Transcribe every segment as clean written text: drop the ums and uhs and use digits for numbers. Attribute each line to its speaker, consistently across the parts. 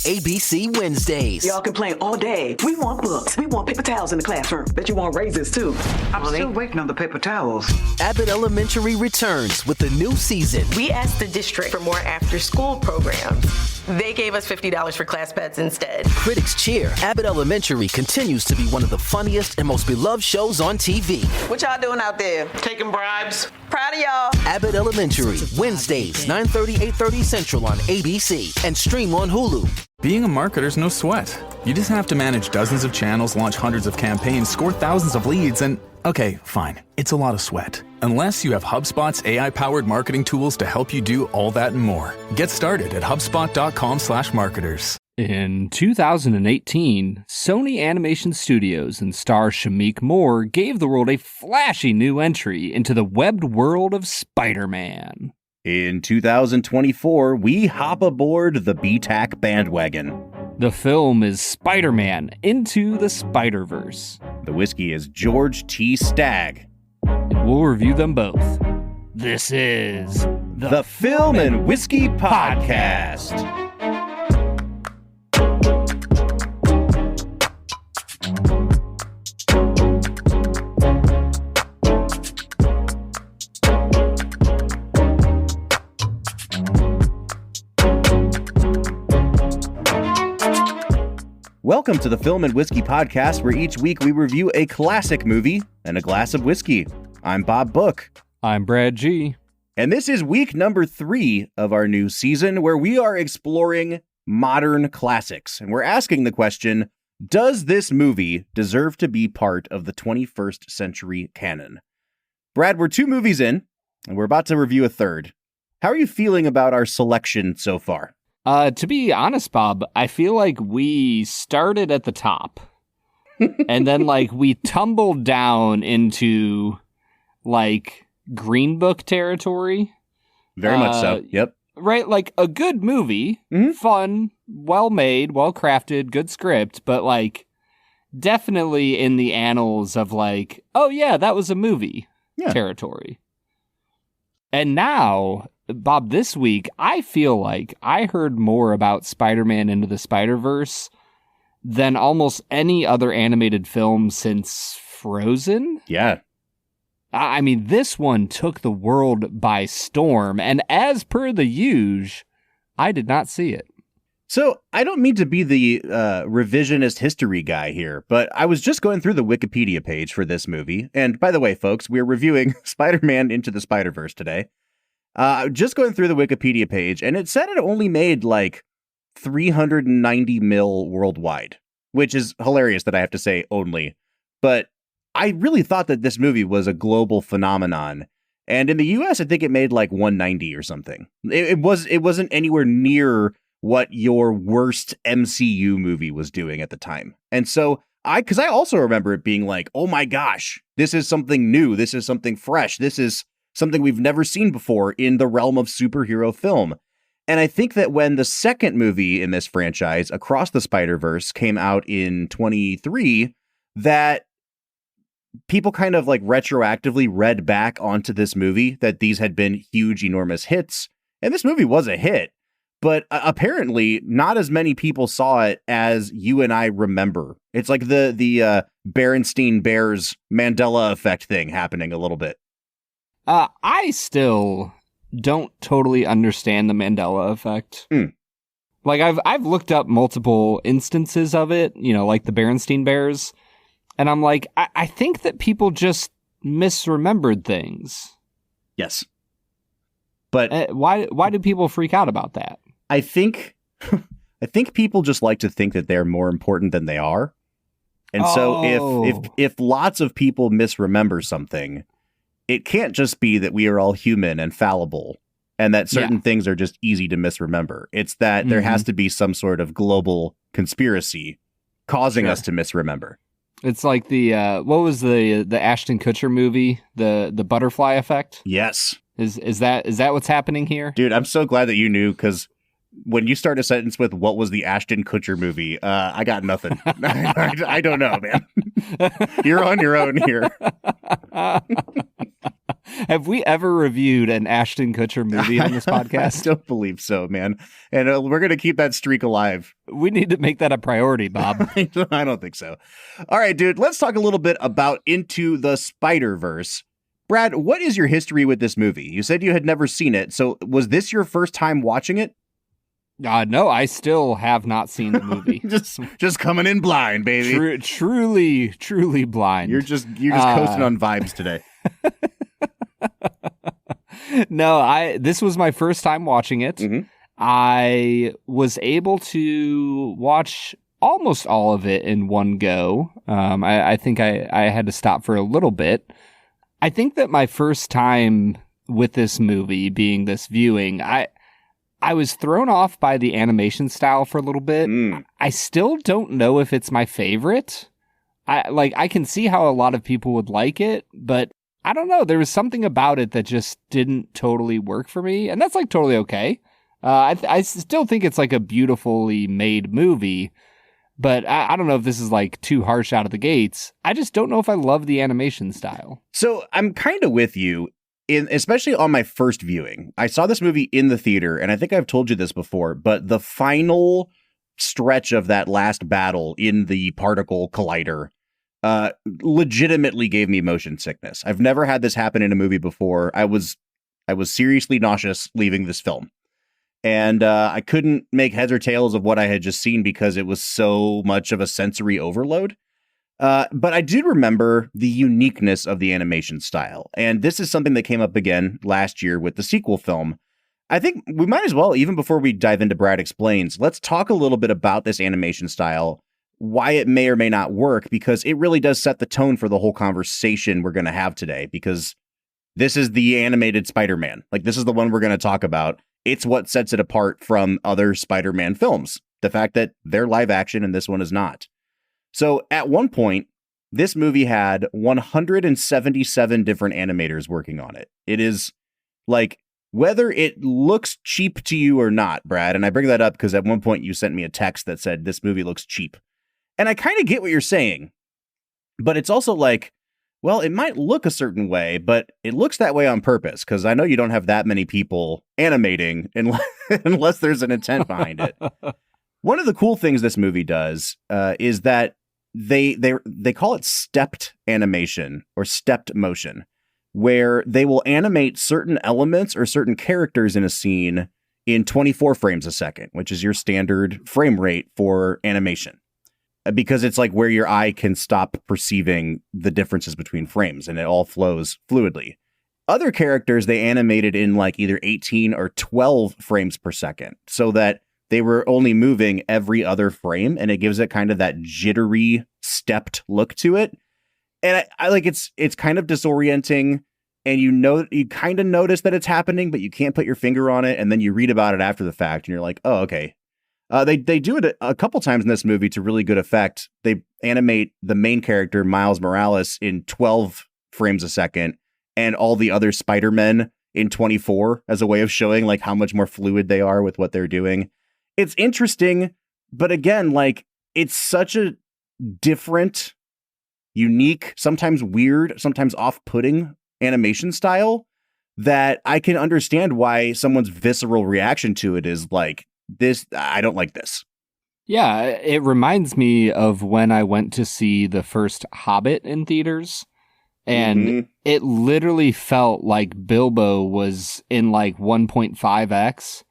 Speaker 1: ABC Wednesdays.
Speaker 2: Y'all complain all day. We want books. We want paper towels in the classroom. Bet you want raises, too.
Speaker 3: I'm still waiting on the paper towels.
Speaker 1: Abbott Elementary returns with the new season.
Speaker 4: We asked the district for more after-school programs. They gave us $50 for class pets instead.
Speaker 1: Critics cheer. Abbott Elementary continues to be one of the funniest and most beloved shows on TV.
Speaker 4: What y'all doing out there?
Speaker 5: Taking bribes.
Speaker 4: Proud of y'all.
Speaker 1: Abbott Elementary, Wednesdays, 9:30, 8:30 Central on ABC and stream on Hulu.
Speaker 6: Being a marketer's no sweat. You just have to manage dozens of channels, launch hundreds of campaigns, score thousands of leads, and okay, fine, it's a lot of sweat. Unless you have HubSpot's AI-powered marketing tools to help you do all that and more. Get started at HubSpot.com/marketers.
Speaker 7: In 2018, Sony Animation Studios and star Shameik Moore gave the world a flashy new entry into the webbed world of Spider-Man.
Speaker 8: In 2024, we hop aboard the BTAC bandwagon.
Speaker 7: The film is Spider-Man Into the Spider-Verse.
Speaker 8: The whiskey is George T. Stagg.
Speaker 7: And we'll review them both. This is
Speaker 8: the Film and Whiskey Podcast. Welcome to the Film and Whiskey Podcast, where each week we review a classic movie and a glass of whiskey. I'm Bob Book.
Speaker 7: I'm Brad G.
Speaker 8: And this is week number 3 of our new season, where we are exploring modern classics. And we're asking the question, does this movie deserve to be part of the 21st century canon? Brad, we're 2 movies in, and we're about to review a third. How are you feeling about our selection so far?
Speaker 7: To be honest, Bob, I feel like we started at the top and then we tumbled down into Green Book territory.
Speaker 8: Very much so. Yep.
Speaker 7: Right. Like a good movie, fun, well made, well crafted, good script, but definitely in the annals of oh yeah, that was a movie territory. And now, Bob, this week, I feel like I heard more about Spider-Man Into the Spider-Verse than almost any other animated film since Frozen.
Speaker 8: Yeah.
Speaker 7: I mean, this one took the world by storm, and as per the usual, I did not see it.
Speaker 8: So, I don't mean to be the revisionist history guy here, but I was just going through the Wikipedia page for this movie, and by the way, folks, we're reviewing Spider-Man Into the Spider-Verse today. Just going through the Wikipedia page, and it said it only made 390 mil worldwide, which is hilarious that I have to say only. But I really thought that this movie was a global phenomenon. And in the US, I think it made 190 or something. It wasn't anywhere near what your worst MCU movie was doing at the time. And so because I also remember it being oh my gosh, this is something new. This is something fresh. This is something we've never seen before in the realm of superhero film. And I think that when the second movie in this franchise, Across the Spider-Verse, came out in 23, that people kind of retroactively read back onto this movie that these had been huge, enormous hits. And this movie was a hit, but apparently not as many people saw it as you and I remember. It's like the Berenstein Bears Mandela effect thing happening a little bit.
Speaker 7: I still don't totally understand the Mandela effect. I've looked up multiple instances of it, like the Berenstein Bears, and I'm I think that people just misremembered things.
Speaker 8: Yes. But
Speaker 7: why do people freak out about that?
Speaker 8: I think people just like to think that they're more important than they are. And so if lots of people misremember something, it can't just be that we are all human and fallible and that certain things are just easy to misremember. It's that there has to be some sort of global conspiracy causing us to misremember.
Speaker 7: It's like the what was the Ashton Kutcher movie, the Butterfly Effect?
Speaker 8: Yes.
Speaker 7: Is that what's happening here?
Speaker 8: Dude, I'm so glad that you knew, because when you start a sentence with "what was the Ashton Kutcher movie," I got nothing. I don't know, man. You're on your own here.
Speaker 7: Have we ever reviewed an Ashton Kutcher movie on this podcast?
Speaker 8: I don't believe so, man. And we're going to keep that streak alive.
Speaker 7: We need to make that a priority, Bob.
Speaker 8: I don't think so. All right, dude, let's talk a little bit about Into the Spider-Verse. Brad, what is your history with this movie? You said you had never seen it. So was this your first time watching it?
Speaker 7: No, I still have not seen the movie.
Speaker 8: just coming in blind, baby.
Speaker 7: Truly blind.
Speaker 8: You're just coasting on vibes today.
Speaker 7: No, this was my first time watching it.
Speaker 8: Mm-hmm.
Speaker 7: I was able to watch almost all of it in one go. I think I had to stop for a little bit. I think that my first time with this movie being this viewing, I was thrown off by the animation style for a little bit. I still don't know if it's my favorite. I can see how a lot of people would like it, but I don't know. There was something about it that just didn't totally work for me, and that's like totally okay. I still think it's like a beautifully made movie, but I don't know if this is like too harsh out of the gates. I just don't know if I love the animation style.
Speaker 8: So I'm kind of with you. Especially on my first viewing, I saw this movie in the theater, and I think I've told you this before, but the final stretch of that last battle in the particle collider legitimately gave me motion sickness. I've never had this happen in a movie before. I was seriously nauseous leaving this film, and I couldn't make heads or tails of what I had just seen because it was so much of a sensory overload. But I do remember the uniqueness of the animation style. And this is something that came up again last year with the sequel film. I think we might as well, even before we dive into Brad Explains, let's talk a little bit about this animation style, why it may or may not work, because it really does set the tone for the whole conversation we're going to have today, because this is the animated Spider-Man. Like, this is the one we're going to talk about. It's what sets it apart from other Spider-Man films. The fact that they're live action and this one is not. So at one point, this movie had 177 different animators working on it. It is like, whether it looks cheap to you or not, Brad, and I bring that up because at one point you sent me a text that said this movie looks cheap. And I kind of get what you're saying, but it's also like, well, it might look a certain way, but it looks that way on purpose, because I know you don't have that many people animating unless there's an intent behind it. One of the cool things this movie does is that they call it stepped animation or stepped motion, where they will animate certain elements or certain characters in a scene in 24 frames a second, which is your standard frame rate for animation, because it's like where your eye can stop perceiving the differences between frames and it all flows fluidly. Other characters they animated in like either 18 or 12 frames per second, so that they were only moving every other frame, and it gives it kind of that jittery, stepped look to it. And I like it's kind of disorienting, and you kind of notice that it's happening, but you can't put your finger on it, and then you read about it after the fact, and you're like, oh, okay. They do it a couple times in this movie to really good effect. They animate the main character, Miles Morales, in 12 frames a second, and all the other Spider-Men in 24 as a way of showing like how much more fluid they are with what they're doing. It's interesting, but again, like, it's such a different, unique, sometimes weird, sometimes off-putting animation style that I can understand why someone's visceral reaction to it is like, this, I don't like this.
Speaker 7: Yeah, it reminds me of when I went to see the first Hobbit in theaters, and it literally felt like Bilbo was in like 1.5x.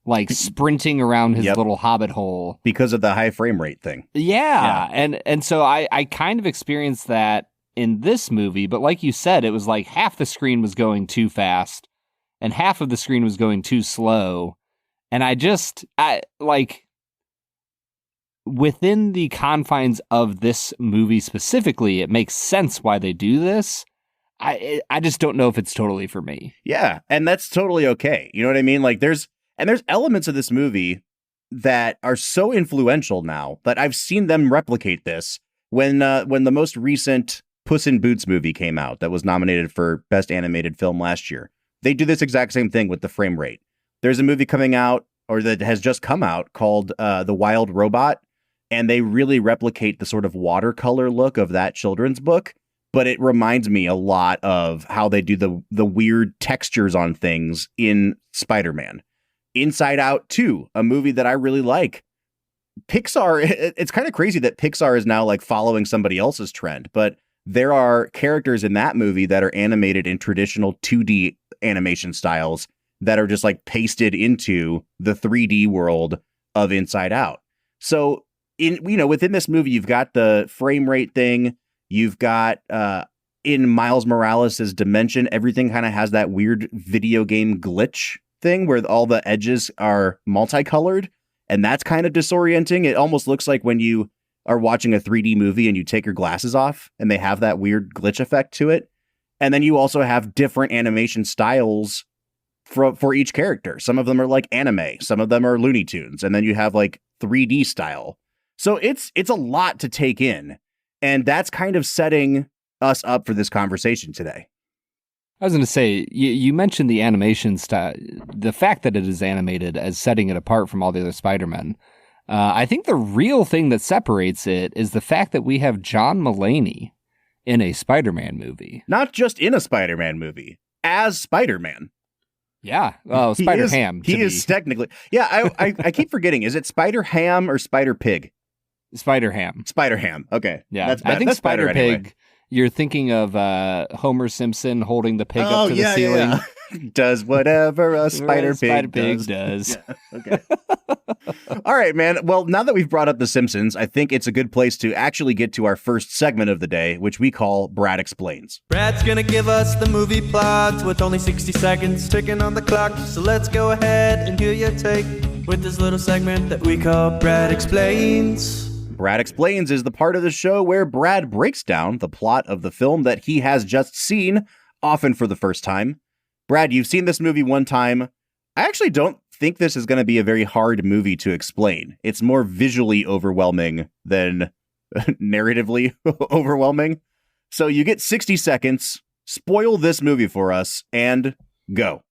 Speaker 7: Like sprinting around his little hobbit hole.
Speaker 8: Because of the high frame rate thing.
Speaker 7: Yeah. And so I kind of experienced that in this movie, but like you said, it was like half the screen was going too fast and half of the screen was going too slow. And I like, within the confines of this movie specifically, it makes sense why they do this. I just don't know if it's totally for me.
Speaker 8: Yeah, and that's totally okay. You know what I mean? Like, there's elements of this movie that are so influential now that I've seen them replicate this when the most recent Puss in Boots movie came out that was nominated for Best Animated Film last year. They do this exact same thing with the frame rate. There's a movie coming out, or that has just come out, called The Wild Robot, and they really replicate the sort of watercolor look of that children's book, but it reminds me a lot of how they do the weird textures on things in Spider-Man. Inside Out 2, a movie that I really like. Pixar, it's kind of crazy that Pixar is now like following somebody else's trend, but there are characters in that movie that are animated in traditional 2D animation styles that are just like pasted into the 3D world of Inside Out. So within this movie, you've got the frame rate thing. You've got in Miles Morales' dimension, everything kind of has that weird video game glitch thing where all the edges are multicolored. And that's kind of disorienting. It almost looks like when you are watching a 3D movie and you take your glasses off and they have that weird glitch effect to it. And then you also have different animation styles for each character. Some of them are like anime. Some of them are Looney Tunes. And then you have like 3D style. So it's a lot to take in. And that's kind of setting us up for this conversation today.
Speaker 7: I was going to say, you mentioned the animation style, the fact that it is animated as setting it apart from all the other Spider-Men. I think the real thing that separates it is the fact that we have John Mulaney in a Spider-Man movie.
Speaker 8: Not just in a Spider-Man movie, as Spider-Man.
Speaker 7: Yeah. Oh, Spider-Ham.
Speaker 8: He is technically. Yeah, I keep forgetting. Is it Spider-Ham or Spider-Pig?
Speaker 7: Spider-Ham.
Speaker 8: Spider-Ham. Okay.
Speaker 7: Yeah. I think Spider-Pig. Anyway. You're thinking of Homer Simpson holding the pig up to the ceiling.
Speaker 8: Yeah. Does whatever a Spider-Pig
Speaker 7: does.
Speaker 8: Yeah, okay. All right, man. Well, now that we've brought up The Simpsons, I think it's a good place to actually get to our first segment of the day, which we call Brad Explains.
Speaker 5: Brad's gonna give us the movie plot with only 60 seconds ticking on the clock. So let's go ahead and hear your take with this little segment that we call Brad Explains.
Speaker 8: Brad Explains is the part of the show where Brad breaks down the plot of the film that he has just seen, often for the first time. Brad, you've seen this movie one time. I actually don't think this is going to be a very hard movie to explain. It's more visually overwhelming than narratively overwhelming. So you get 60 seconds, spoil this movie for us, and go.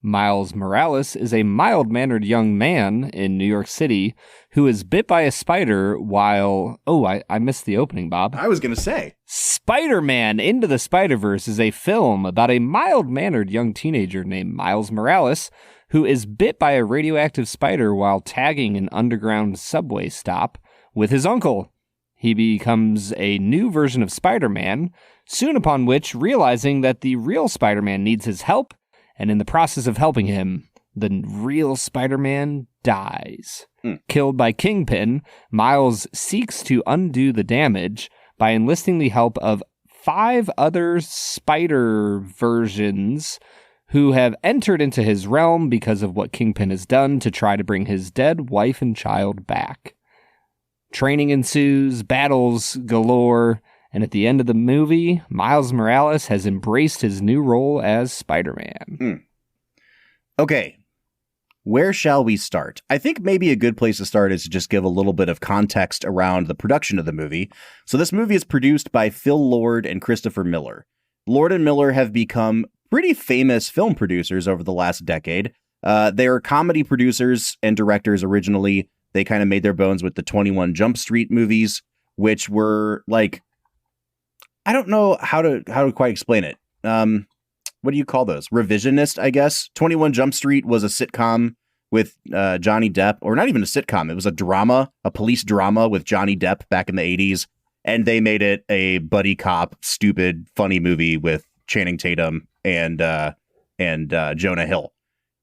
Speaker 7: Miles Morales is a mild-mannered young man in New York City who is bit by a spider while... Oh, I missed the opening, Bob.
Speaker 8: I was going to say.
Speaker 7: Spider-Man Into the Spider-Verse is a film about a mild-mannered young teenager named Miles Morales who is bit by a radioactive spider while tagging an underground subway stop with his uncle. He becomes a new version of Spider-Man, soon upon which, realizing that the real Spider-Man needs his help, and in the process of helping him, the real Spider-Man dies. Killed by Kingpin, Miles seeks to undo the damage by enlisting the help of 5 other spider versions who have entered into his realm because of what Kingpin has done to try to bring his dead wife and child back. Training ensues, battles galore, and at the end of the movie, Miles Morales has embraced his new role as Spider-Man.
Speaker 8: Okay, where shall we start? I think maybe a good place to start is to just give a little bit of context around the production of the movie. So this movie is produced by Phil Lord and Christopher Miller. Lord and Miller have become pretty famous film producers over the last decade. They are comedy producers and directors originally. They kind of made their bones with the 21 Jump Street movies, which were like... I don't know how to quite explain it. What do you call those? Revisionist, I guess. 21 Jump Street was a sitcom with Johnny Depp, or not even a sitcom. It was a drama, a police drama with Johnny Depp back in the 80s. And they made it a buddy cop, stupid, funny movie with Channing Tatum and Jonah Hill.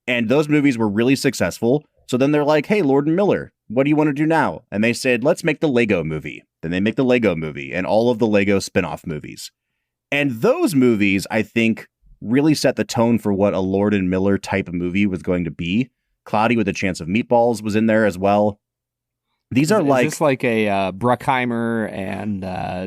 Speaker 8: And those movies were really successful. So then they're like, hey, Lord and Miller, what do you want to do now? And they said, let's make the Lego movie. Then they make the Lego movie and all of the Lego spin-off movies. And those movies, I think, really set the tone for what a Lord and Miller type of movie was going to be. Cloudy with a Chance of Meatballs was in there as well. These are
Speaker 7: Is this like a Bruckheimer and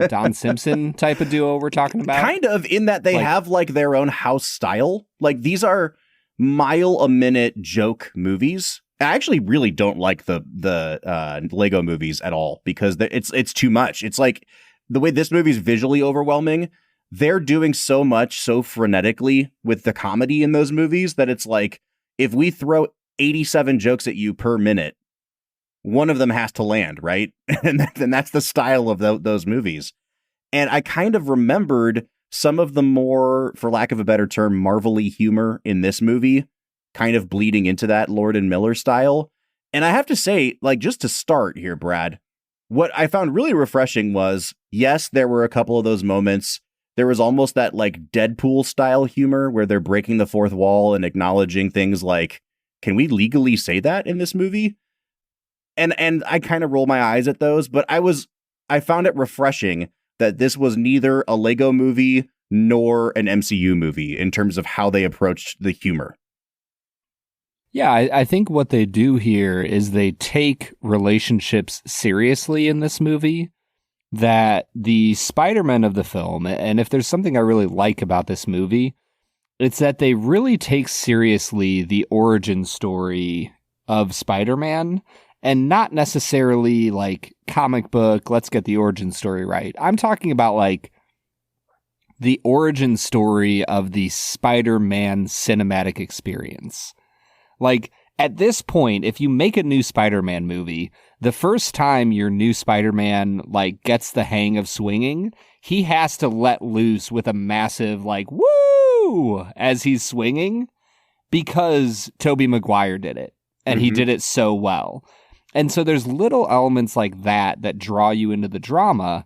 Speaker 7: Don Simpson type of duo we're talking about?
Speaker 8: Kind of, in that they have like their own house style. Like these are mile-a-minute joke movies. I actually really don't like the Lego movies at all because it's too much. It's like the way this movie is visually overwhelming. They're doing so much so frenetically with the comedy in those movies that it's like if we throw 87 jokes at you per minute, one of them has to land, right? And then that's the style of those movies. And I kind of remembered some of the more, for lack of a better term, Marvel-y humor in this movie, kind of bleeding into that Lord and Miller style. And I have to say, like, just to start here, Brad, what I found really refreshing was, yes, there were a couple of those moments. There was almost that like Deadpool style humor where they're breaking the fourth wall and acknowledging things like, can we legally say that in this movie? And I kind of roll my eyes at those, but I found it refreshing that this was neither a Lego movie nor an MCU movie in terms of how they approached the humor.
Speaker 7: Yeah, I think what they do here is they take relationships seriously in this movie, that the Spider-Man of the film, and if there's something I really like about this movie, it's that they really take seriously the origin story of Spider-Man, and not necessarily like comic book, let's get the origin story right. I'm talking about like the origin story of the Spider-Man cinematic experience. Like, at this point, if you make a new Spider-Man movie, the first time your new Spider-Man, like, gets the hang of swinging, he has to let loose with a massive, like, woo, as he's swinging, because Tobey Maguire did it, and he did it so well. And so there's little elements like that draw you into the drama,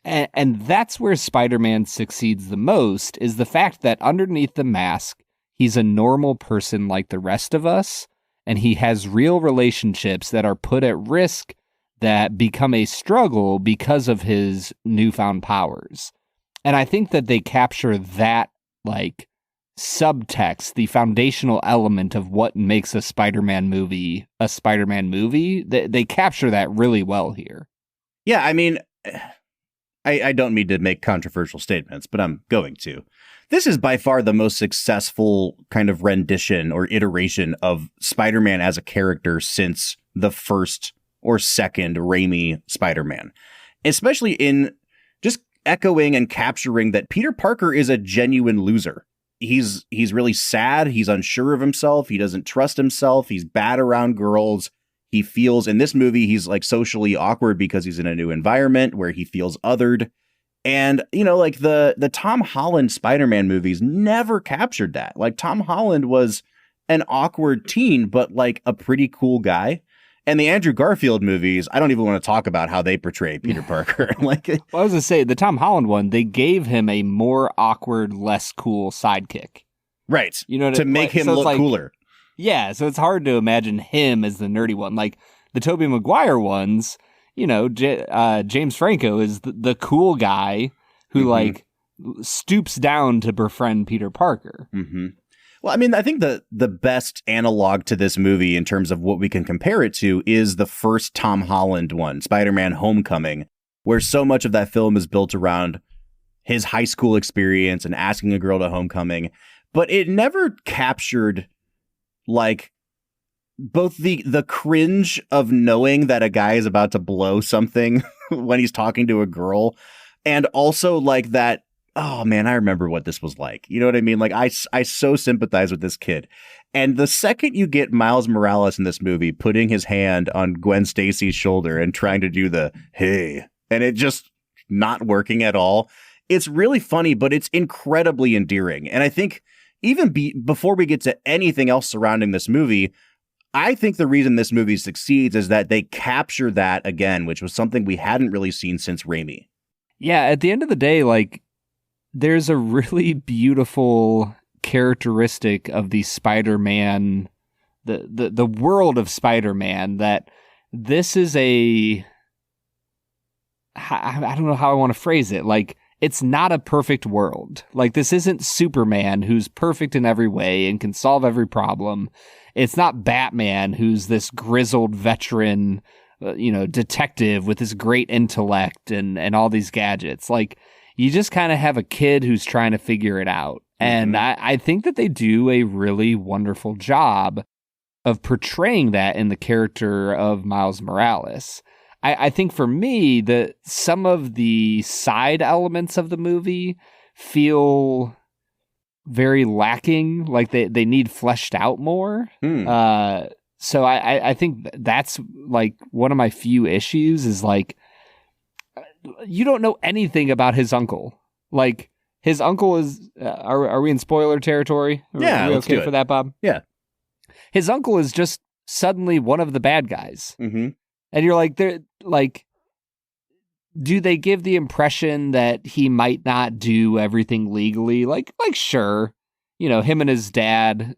Speaker 7: and that's where Spider-Man succeeds the most, is the fact that underneath the mask, he's a normal person like the rest of us, and he has real relationships that are put at risk that become a struggle because of his newfound powers. And I think that they capture that, like, subtext, the foundational element of what makes a Spider-Man movie a Spider-Man movie. They capture that really well here.
Speaker 8: Yeah, I mean, I don't mean to make controversial statements, but I'm going to. This is by far the most successful kind of rendition or iteration of Spider-Man as a character since the first or second Raimi Spider-Man, especially in just echoing and capturing that Peter Parker is a genuine loser. He's really sad. He's unsure of himself. He doesn't trust himself. He's bad around girls. He feels in this movie, he's like socially awkward because he's in a new environment where he feels othered. And, you know, like the Tom Holland Spider-Man movies never captured that. Like, Tom Holland was an awkward teen, but like a pretty cool guy. And the Andrew Garfield movies, I don't even want to talk about how they portray Peter Parker. Like,
Speaker 7: well, I was going to say, the Tom Holland one, they gave him a more awkward, less cool sidekick.
Speaker 8: Right.
Speaker 7: You know,
Speaker 8: to make him look cooler.
Speaker 7: Yeah, so it's hard to imagine him as the nerdy one. Like, the Tobey Maguire ones, you know, James Franco is the cool guy who, like, stoops down to befriend Peter Parker.
Speaker 8: Mm-hmm. Well, I mean, I think the best analog to this movie in terms of what we can compare it to is the first Tom Holland one, Spider-Man Homecoming, where so much of that film is built around his high school experience and asking a girl to homecoming. But it never captured, like, both the cringe of knowing that a guy is about to blow something when he's talking to a girl, and also like that, oh man, I remember what this was like. You know what I mean? Like, I so sympathize with this kid. And the second you get Miles Morales in this movie putting his hand on Gwen Stacy's shoulder and trying to do the hey, and it just not working at all, it's really funny, but it's incredibly endearing. And I think even before we get to anything else surrounding this movie, I think the reason this movie succeeds is that they capture that again, which was something we hadn't really seen since Raimi.
Speaker 7: Yeah, at the end of the day, like, there's a really beautiful characteristic of the Spider-Man, the world of Spider-Man, that this is I don't know how I want to phrase it. Like, it's not a perfect world. Like, this isn't Superman, who's perfect in every way and can solve every problem. It's not Batman, who's this grizzled veteran, detective with this great intellect and all these gadgets. Like, you just kind of have a kid who's trying to figure it out. And I think that they do a really wonderful job of portraying that in the character of Miles Morales. I think for me, that some of the side elements of the movie feel very lacking, like they need fleshed out more. So I think that's like one of my few issues is like, you don't know anything about his uncle. Like, his uncle is, are we in spoiler territory?
Speaker 8: Yeah,
Speaker 7: are we
Speaker 8: let's
Speaker 7: okay
Speaker 8: do
Speaker 7: for
Speaker 8: it.
Speaker 7: that, Bob?
Speaker 8: Yeah.
Speaker 7: His uncle is just suddenly one of the bad guys.
Speaker 8: Mm-hmm.
Speaker 7: And you're like, they're like, do they give the impression that he might not do everything legally? Like sure, you know, him and his dad,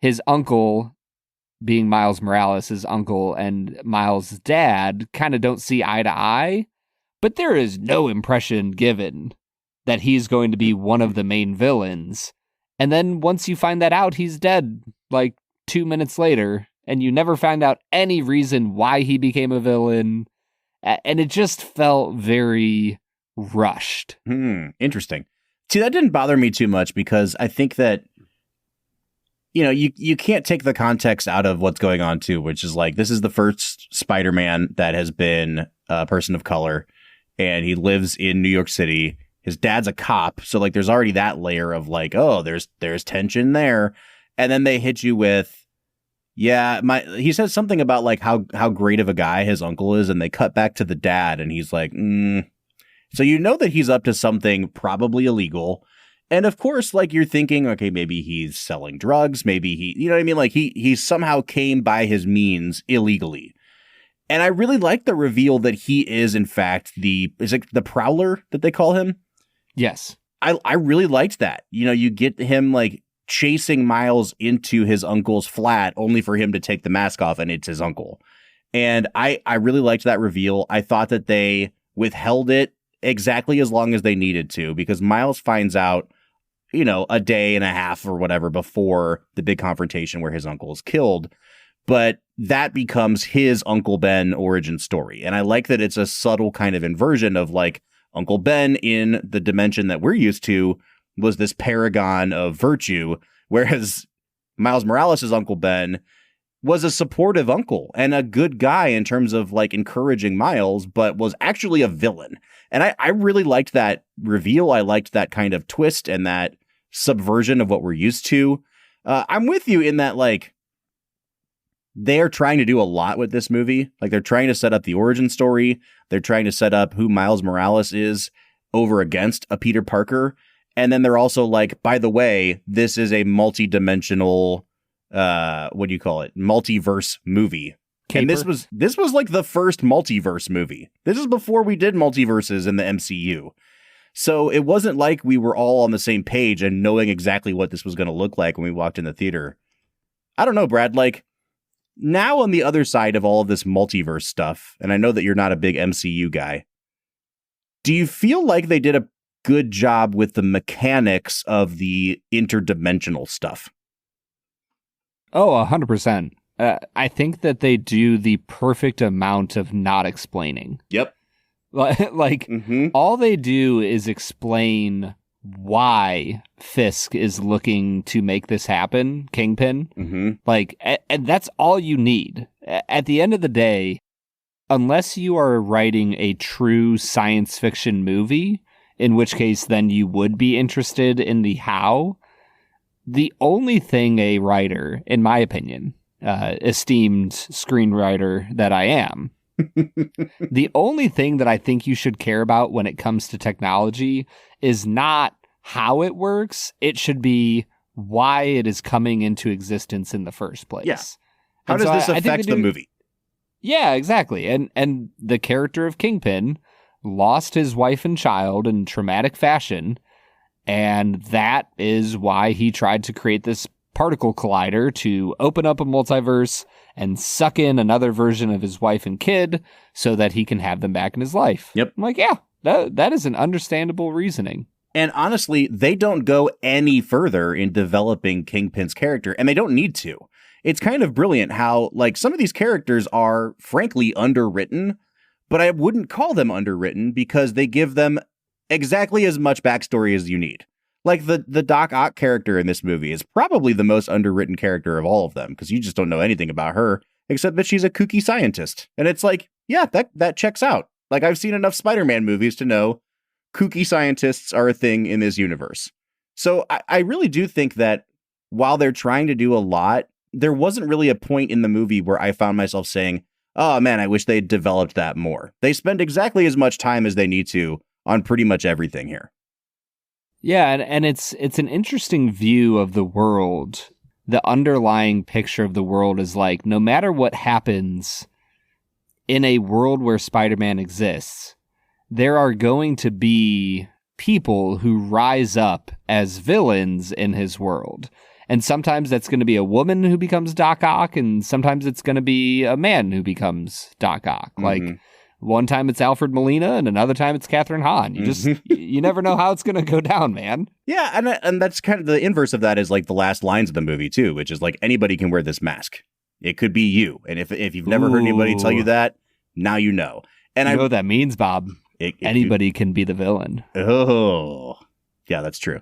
Speaker 7: his uncle, being Miles Morales, his uncle, and Miles' dad kind of don't see eye to eye, but there is no impression given that he's going to be one of the main villains. And then once you find that out, he's dead like 2 minutes later, and you never find out any reason why he became a villain. And it just felt very rushed.
Speaker 8: Interesting. See, that didn't bother me too much because I think that, you know, you can't take the context out of what's going on too, which is like, this is the first Spider-Man that has been a person of color, and he lives in New York City. His dad's a cop, so like there's already that layer of like, oh, there's tension there. And then they hit you with, he says something about like how great of a guy his uncle is, and they cut back to the dad, and he's like, So you know that he's up to something probably illegal. And of course, like, you're thinking, okay, maybe he's selling drugs, maybe you know what I mean? Like he somehow came by his means illegally. And I really like the reveal that he is in fact is it the Prowler that they call him?
Speaker 7: Yes.
Speaker 8: I really liked that. You know, you get him like chasing Miles into his uncle's flat only for him to take the mask off, and it's his uncle. And I really liked that reveal. I thought that they withheld it exactly as long as they needed to, because Miles finds out, you know, a day and a half or whatever before the big confrontation where his uncle is killed. But that becomes his Uncle Ben origin story. And I like that it's a subtle kind of inversion of like Uncle Ben in the dimension that we're used to was this paragon of virtue, whereas Miles Morales' Uncle Ben was a supportive uncle and a good guy in terms of like encouraging Miles, but was actually a villain. And I really liked that reveal. I liked that kind of twist and that subversion of what we're used to. I'm with you in that, like, they are trying to do a lot with this movie. Like, they're trying to set up the origin story. They're trying to set up who Miles Morales is over against a Peter Parker. And then they're also like, by the way, this is a multi-dimensional, what do you call it? Multiverse movie.
Speaker 7: Caper.
Speaker 8: And this was like the first multiverse movie. This is before we did multiverses in the MCU. So it wasn't like we were all on the same page and knowing exactly what this was going to look like when we walked in the theater. I don't know, Brad, like, now on the other side of all of this multiverse stuff, and I know that you're not a big MCU guy, do you feel like they did a good job with the mechanics of the interdimensional stuff?
Speaker 7: Oh, 100%. I think that they do the perfect amount of not explaining.
Speaker 8: Yep.
Speaker 7: Like, all they do is explain why Fisk is looking to make this happen, Kingpin. Like, and that's all you need. At the end of the day, unless you are writing a true science fiction movie, in which case then you would be interested in the how, the only thing a writer, in my opinion, esteemed screenwriter that I am, the only thing that I think you should care about when it comes to technology is not how it works. It should be why it is coming into existence in the first place.
Speaker 8: Yeah. How does this affect the movie?
Speaker 7: Yeah, exactly. And the character of Kingpin lost his wife and child in traumatic fashion, and that is why he tried to create this particle collider to open up a multiverse and suck in another version of his wife and kid so that he can have them back in his life.
Speaker 8: Yep.
Speaker 7: I'm like, yeah, that is an understandable reasoning.
Speaker 8: And honestly, they don't go any further in developing Kingpin's character, and they don't need to. It's kind of brilliant how, like, some of these characters are, frankly, underwritten, but I wouldn't call them underwritten because they give them exactly as much backstory as you need. Like, the Doc Ock character in this movie is probably the most underwritten character of all of them, because you just don't know anything about her, except that she's a kooky scientist. And it's like, yeah, that checks out. Like, I've seen enough Spider-Man movies to know kooky scientists are a thing in this universe. So I really do think that while they're trying to do a lot, there wasn't really a point in the movie where I found myself saying, oh man, I wish they'd developed that more. They spend exactly as much time as they need to on pretty much everything here.
Speaker 7: Yeah, and it's an interesting view of the world. The underlying picture of the world is like, no matter what happens in a world where Spider-Man exists, there are going to be people who rise up as villains in his world. And sometimes that's going to be a woman who becomes Doc Ock, and sometimes it's going to be a man who becomes Doc Ock. Mm-hmm. Like, one time it's Alfred Molina, and another time it's Catherine Hahn. You just, you never know how it's going to go down, man.
Speaker 8: Yeah, and that's kind of the inverse of that is like the last lines of the movie, too, which is like, anybody can wear this mask. It could be you. And if you've never heard anybody tell you that, now you know. And
Speaker 7: you know what that means, Bob? Anybody can be the villain.
Speaker 8: Oh, yeah, that's true.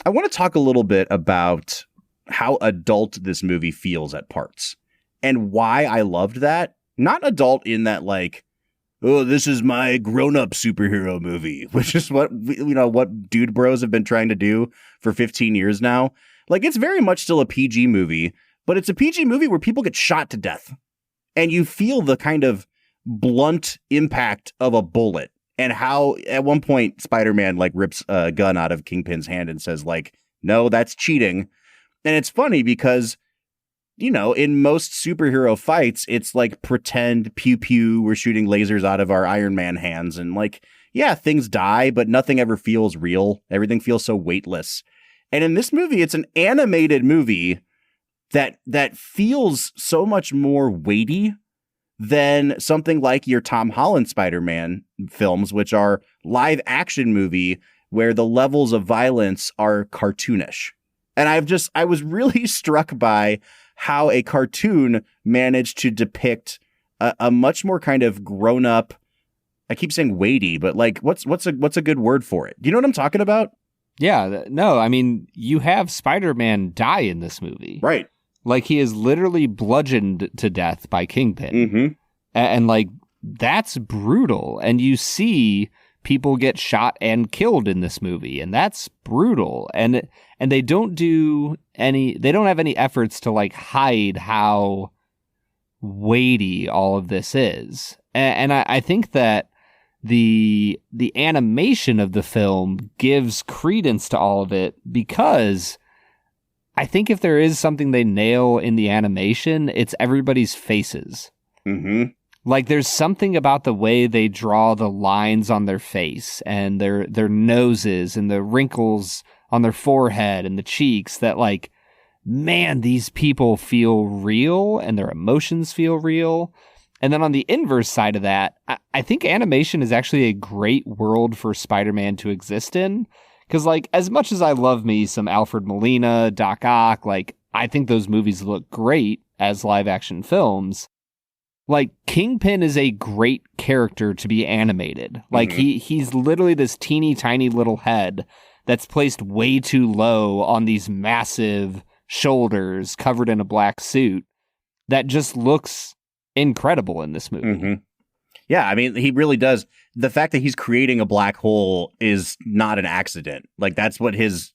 Speaker 8: I want to talk a little bit about how adult this movie feels at parts and why I loved that. Not adult in that, like, oh, this is my grown-up superhero movie, which is what, what dude bros have been trying to do for 15 years now. Like, it's very much still a PG movie, but it's a PG movie where people get shot to death. And you feel the kind of blunt impact of a bullet. And how at one point Spider-Man like rips a gun out of Kingpin's hand and says like, no, that's cheating. And it's funny because, in most superhero fights, it's like pretend pew pew. We're shooting lasers out of our Iron Man hands. And like, yeah, things die, but nothing ever feels real. Everything feels so weightless. And in this movie, it's an animated movie that feels so much more weighty than something like your Tom Holland Spider-Man films, which are live action movie where the levels of violence are cartoonish. And I was really struck by how a cartoon managed to depict a much more kind of grown up, I keep saying weighty, but like what's a good word for it? Do you know what I'm talking about?
Speaker 7: Yeah, no, I mean, you have Spider-Man die in this movie.
Speaker 8: Right.
Speaker 7: Like, he is literally bludgeoned to death by Kingpin.
Speaker 8: Mm-hmm.
Speaker 7: And like, that's brutal. And you see people get shot and killed in this movie, and that's brutal. And they don't have any efforts to like hide how weighty all of this is. And I think that the animation of the film gives credence to all of it, because I think if there is something they nail in the animation, it's everybody's faces.
Speaker 8: Mm-hmm.
Speaker 7: Like, there's something about the way they draw the lines on their face and their noses and the wrinkles on their forehead and the cheeks that, like, man, these people feel real and their emotions feel real. And then on the inverse side of that, I think animation is actually a great world for Spider-Man to exist in. Because, like, as much as I love me some Alfred Molina, Doc Ock, like, I think those movies look great as live-action films. Like, Kingpin is a great character to be animated. Like, he's literally this teeny tiny little head that's placed way too low on these massive shoulders covered in a black suit that just looks incredible in this movie.
Speaker 8: Mm-hmm. Yeah, I mean, he really does. The fact that he's creating a black hole is not an accident. Like, that's what his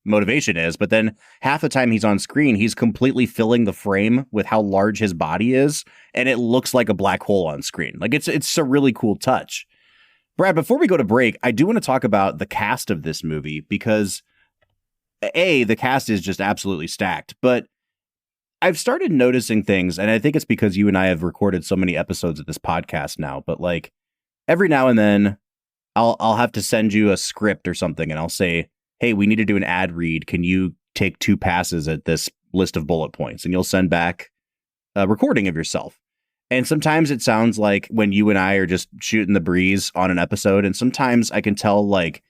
Speaker 8: motivation is. But then half the time he's on screen, he's completely filling the frame with how large his body is, and it looks like a black hole on screen. Like, it's a really cool touch. Brad, before we go to break, I do want to talk about the cast of this movie, because the cast is just absolutely stacked. But I've started noticing things, and I think it's because you and I have recorded so many episodes of this podcast now, but like every now and then I'll have to send you a script or something, and I'll say, hey, we need to do an ad read. Can you take 2 passes at this list of bullet points? And you'll send back a recording of yourself. And sometimes it sounds like when you and I are just shooting the breeze on an episode, and sometimes I can tell like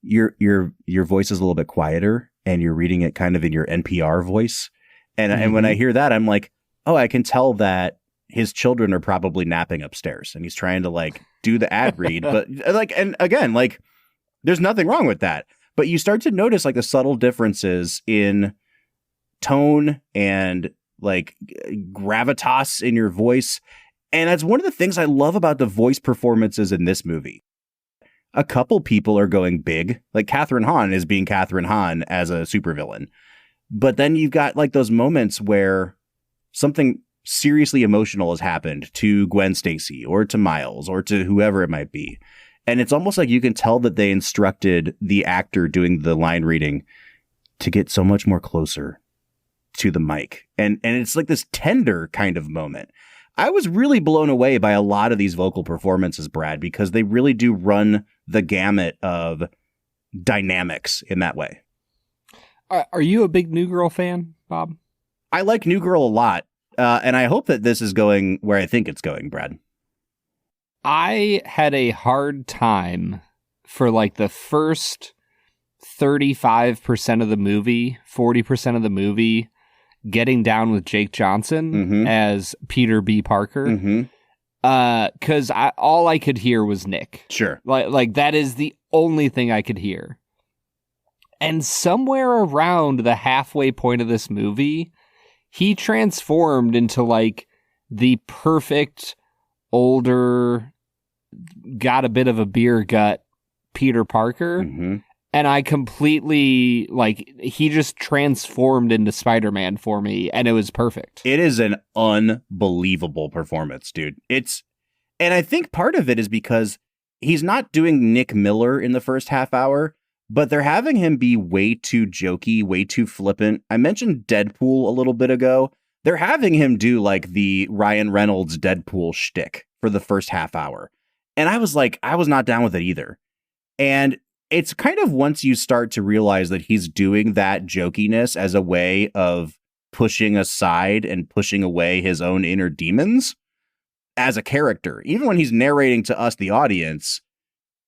Speaker 8: your voice is a little bit quieter and you're reading it kind of in your NPR voice. And when I hear that, I'm like, oh, I can tell that his children are probably napping upstairs and he's trying to like do the ad read. But like, and again, like there's nothing wrong with that. But you start to notice like the subtle differences in tone and like gravitas in your voice. And that's one of the things I love about the voice performances in this movie. A couple people are going big, like Catherine Hahn is being Catherine Hahn as a supervillain. But then you've got like those moments where something seriously emotional has happened to Gwen Stacy or to Miles or to whoever it might be. And it's almost like you can tell that they instructed the actor doing the line reading to get so much more closer to the mic. And it's like this tender kind of moment. I was really blown away by a lot of these vocal performances, Brad, because they really do run the gamut of dynamics in that way.
Speaker 7: Are you a big New Girl fan, Bob?
Speaker 8: I like New Girl a lot. And I hope that this is going where I think it's going, Brad.
Speaker 7: I had a hard time for like the first 35% of the movie, 40% of the movie, getting down with Jake Johnson as Peter B. Parker. Because all I could hear was Nick.
Speaker 8: Sure.
Speaker 7: Like that is the only thing I could hear. And somewhere around the halfway point of this movie, he transformed into like the perfect older, got a bit of a beer gut Peter Parker. And I completely, like, he just transformed into Spider-Man for me, and it was perfect.
Speaker 8: It is an unbelievable performance, dude. And I think part of it is because he's not doing Nick Miller in the first half hour, but they're having him be way too jokey, way too flippant. I mentioned Deadpool a little bit ago. They're having him do like the Ryan Reynolds Deadpool shtick for the first half hour. And I was like, I was not down with it either. And it's kind of once you start to realize that he's doing that jokiness as a way of pushing aside and pushing away his own inner demons as a character. Even when he's narrating to us, the audience,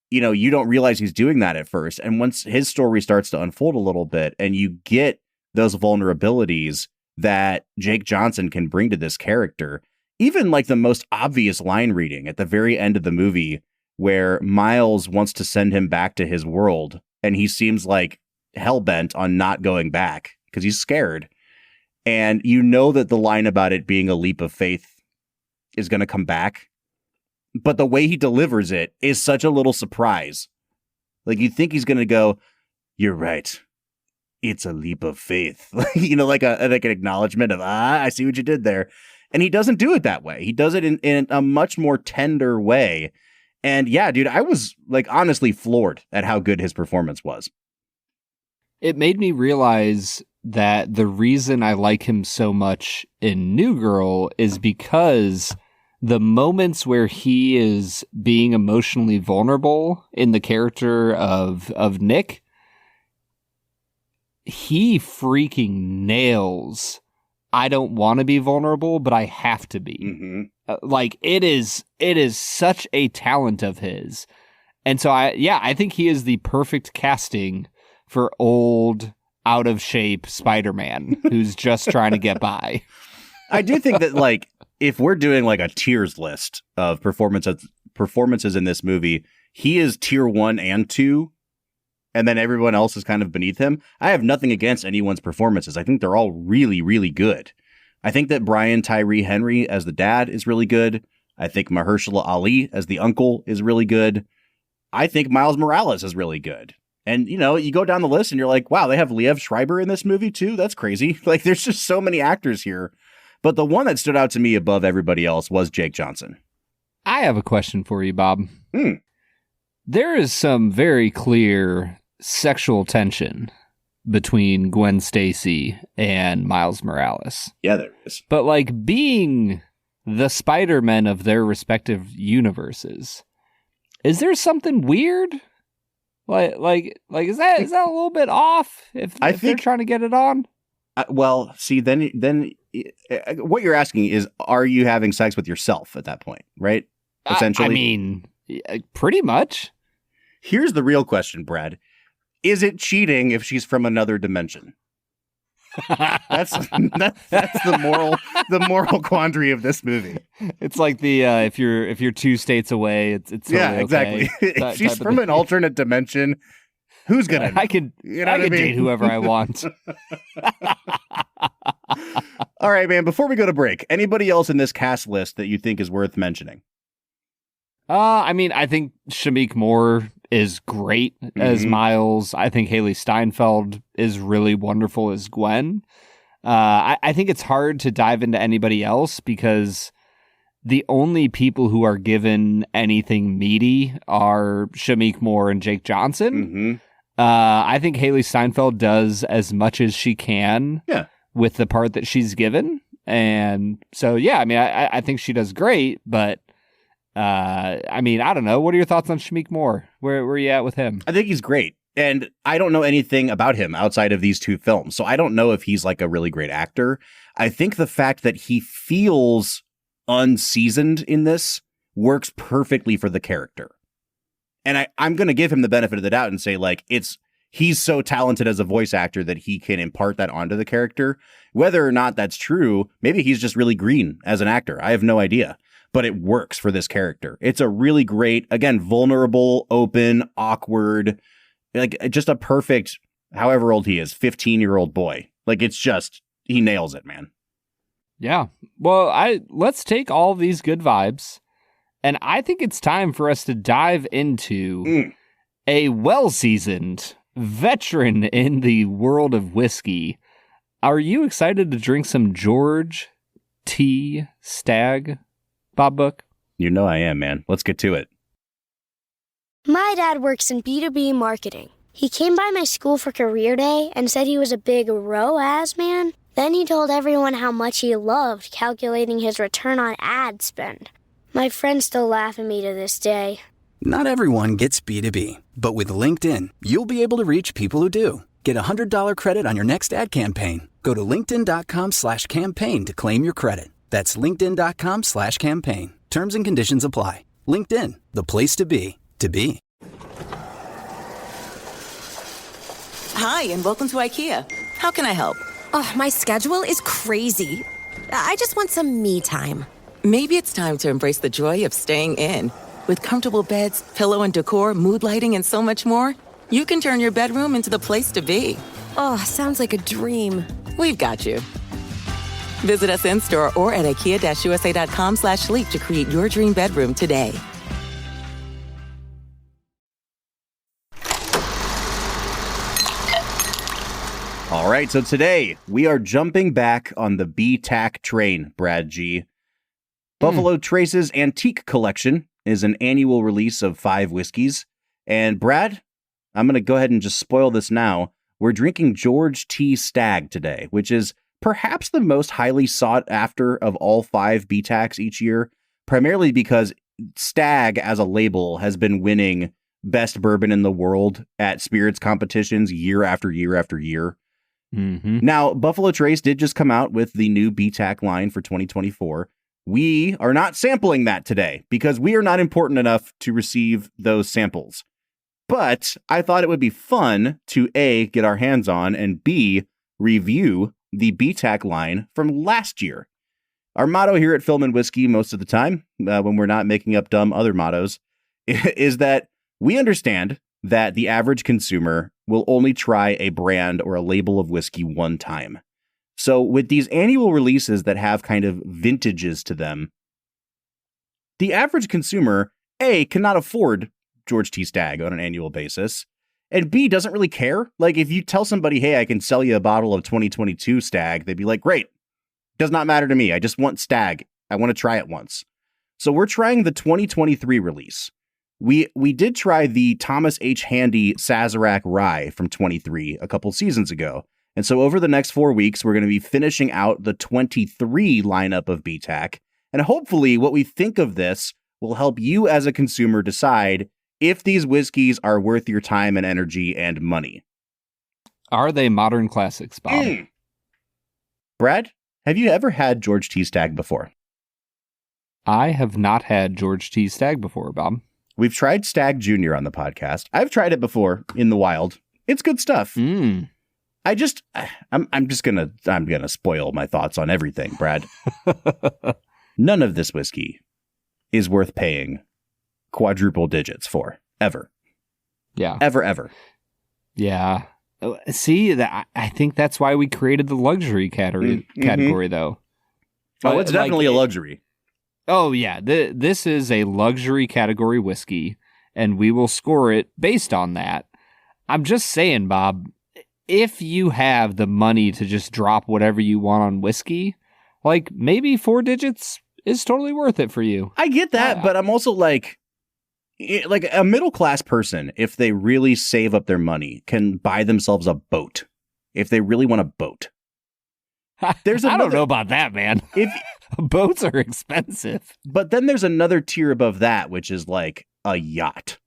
Speaker 8: you know, you don't realize he's doing that at first. And once his story starts to unfold a little bit and you get those vulnerabilities that Jake Johnson can bring to this character, even like the most obvious line reading at the very end of the movie, where Miles wants to send him back to his world, and he seems like hell-bent on not going back because he's scared. And you know that the line about it being a leap of faith is going to come back, but the way he delivers it is such a little surprise. Like, you think he's going to go, "You're right. It's a leap of faith." You know, like an acknowledgement of, I see what you did there. And he doesn't do it that way. He does it in a much more tender way. And yeah, dude, I was like honestly floored at how good his performance was.
Speaker 7: It made me realize that the reason I like him so much in New Girl is because the moments where he is being emotionally vulnerable in the character of Nick, he freaking nails. I don't want to be vulnerable, but I have to be. Like it is such a talent of his. And so I think he is the perfect casting for old, out of shape Spider-Man who's just trying to get by.
Speaker 8: I do think that like if we're doing like a tiers list of performances in this movie, he is tier 1 and 2. And then everyone else is kind of beneath him. I have nothing against anyone's performances. I think they're all really, really good. I think that Brian Tyree Henry as the dad is really good. I think Mahershala Ali as the uncle is really good. I think Miles Morales is really good. And, you know, you go down the list and you're like, wow, they have Liev Schreiber in this movie too? That's crazy. Like, there's just so many actors here. But the one that stood out to me above everybody else was Jake Johnson.
Speaker 7: I have a question for you, Bob. There is some very clear sexual tension between Gwen Stacy and Miles Morales.
Speaker 8: Yeah, there is.
Speaker 7: But like being the Spider-Men of their respective universes, is there something weird? Like is that a little bit off if they're trying to get it on?
Speaker 8: Well, see, then what you're asking is, are you having sex with yourself at that point, right? Essentially.
Speaker 7: I mean, pretty much.
Speaker 8: Here's the real question, Brad. Is it cheating if she's from another dimension? That's the moral quandary of this movie.
Speaker 7: It's like the if you're 2 states away, it's totally
Speaker 8: yeah, exactly.
Speaker 7: Okay.
Speaker 8: If she's from an alternate dimension, who's gonna know?
Speaker 7: I could date whoever I want.
Speaker 8: All right, man. Before we go to break, anybody else in this cast list that you think is worth mentioning?
Speaker 7: I mean, I think Shameik Moore is great as Miles. I think Haley Steinfeld is really wonderful as Gwen. I think it's hard to dive into anybody else because the only people who are given anything meaty are Shameik Moore and Jake Johnson.
Speaker 8: Mm-hmm.
Speaker 7: I think Haley Steinfeld does as much as she can with the part that she's given. And so, yeah, I mean, I think she does great, but I mean, I don't know. What are your thoughts on Shameik Moore? Where are you at with him?
Speaker 8: I think he's great. And I don't know anything about him outside of these two films. So I don't know if he's like a really great actor. I think the fact that he feels unseasoned in this works perfectly for the character. And I'm going to give him the benefit of the doubt and say, like, he's so talented as a voice actor that he can impart that onto the character. Whether or not that's true, maybe he's just really green as an actor. I have no idea. But it works for this character. It's a really great, again, vulnerable, open, awkward, like just a perfect, however old he is, 15-year-old boy. Like, it's just, he nails it, man.
Speaker 7: Yeah. Well, let's take all these good vibes, and I think it's time for us to dive into a well-seasoned veteran in the world of whiskey. Are you excited to drink some George T. Stagg, Bob Book?
Speaker 8: You know I am, man. Let's get to it.
Speaker 9: My dad works in B2B marketing. He came by my school for career day and said he was a big ROAS man. Then he told everyone how much he loved calculating his return on ad spend. My friends still laugh at me to this day.
Speaker 10: Not everyone gets B2B, but with LinkedIn, you'll be able to reach people who do. Get a $100 credit on your next ad campaign. Go to linkedin.com/campaign to claim your credit. That's linkedin.com/campaign. Terms and conditions apply. LinkedIn, the place to be, to be.
Speaker 11: Hi, and welcome to IKEA. How can I help?
Speaker 12: Oh, my schedule is crazy. I just want some me time.
Speaker 11: Maybe it's time to embrace the joy of staying in. With comfortable beds, pillow and decor, mood lighting, and so much more, you can turn your bedroom into the place to be.
Speaker 12: Oh, sounds like a dream.
Speaker 11: We've got you. Visit us in-store or at ikea-usa.com/sleep to create your dream bedroom today.
Speaker 8: All right, so today we are jumping back on the BTAC train, Brad G. Buffalo Trace's Antique Collection is an annual release of 5 whiskeys. And Brad, I'm going to go ahead and just spoil this now. We're drinking George T. Stagg today, which is perhaps the most highly sought after of all 5 BTACs each year, primarily because Stagg as a label has been winning best bourbon in the world at spirits competitions year after year after year.
Speaker 7: Mm-hmm.
Speaker 8: Now, Buffalo Trace did just come out with the new BTAC line for 2024. We are not sampling that today because we are not important enough to receive those samples. But I thought it would be fun to A, get our hands on, and B, review the BTAC line from last year. Our motto here at Film and Whiskey most of the time, when we're not making up dumb other mottos, is that we understand that the average consumer will only try a brand or a label of whiskey one time. So with these annual releases that have kind of vintages to them, the average consumer, A, cannot afford George T. Stagg on an annual basis, and B, doesn't really care. Like, if you tell somebody, hey, I can sell you a bottle of 2022 Stagg, they'd be like, great, does not matter to me. I just want Stagg. I want to try it once. So we're trying the 2023 release. We did try the Thomas H. Handy Sazerac Rye from 23 a couple seasons ago. And so over the next 4 weeks, we're going to be finishing out the 23 lineup of BTAC. And hopefully what we think of this will help you as a consumer decide if these whiskeys are worth your time and energy and money.
Speaker 7: Are they modern classics, Bob?
Speaker 8: Brad, have you ever had George T. Stagg before?
Speaker 7: I have not had George T. Stagg before, Bob.
Speaker 8: We've tried Stagg Jr. on the podcast. I've tried it before in the wild. It's good stuff. I'm gonna spoil my thoughts on everything, Brad. None of this whiskey is worth paying quadruple digits for, ever.
Speaker 7: Yeah.
Speaker 8: Ever.
Speaker 7: Yeah. See, I think that's why we created the luxury category, though.
Speaker 8: Oh, it's definitely a luxury.
Speaker 7: Oh, yeah. This is a luxury category whiskey, and we will score it based on that. I'm just saying, Bob, if you have the money to just drop whatever you want on whiskey, like maybe 4 digits is totally worth it for you.
Speaker 8: I get that, but I'm also like a middle class person, if they really save up their money, can buy themselves a boat. If they really want a boat.
Speaker 7: I don't know about that, man. Boats are expensive.
Speaker 8: But then there's another tier above that, which is like a yacht.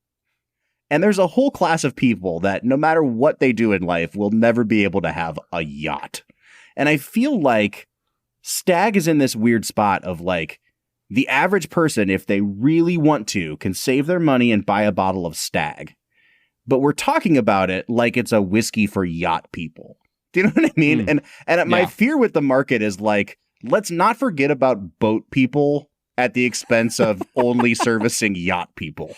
Speaker 8: And there's a whole class of people that no matter what they do in life will never be able to have a yacht. And I feel like Stagg is in this weird spot of like the average person, if they really want to, can save their money and buy a bottle of Stagg. But we're talking about it like it's a whiskey for yacht people. Do you know what I mean? And my fear with the market is like, let's not forget about boat people at the expense of only servicing yacht people.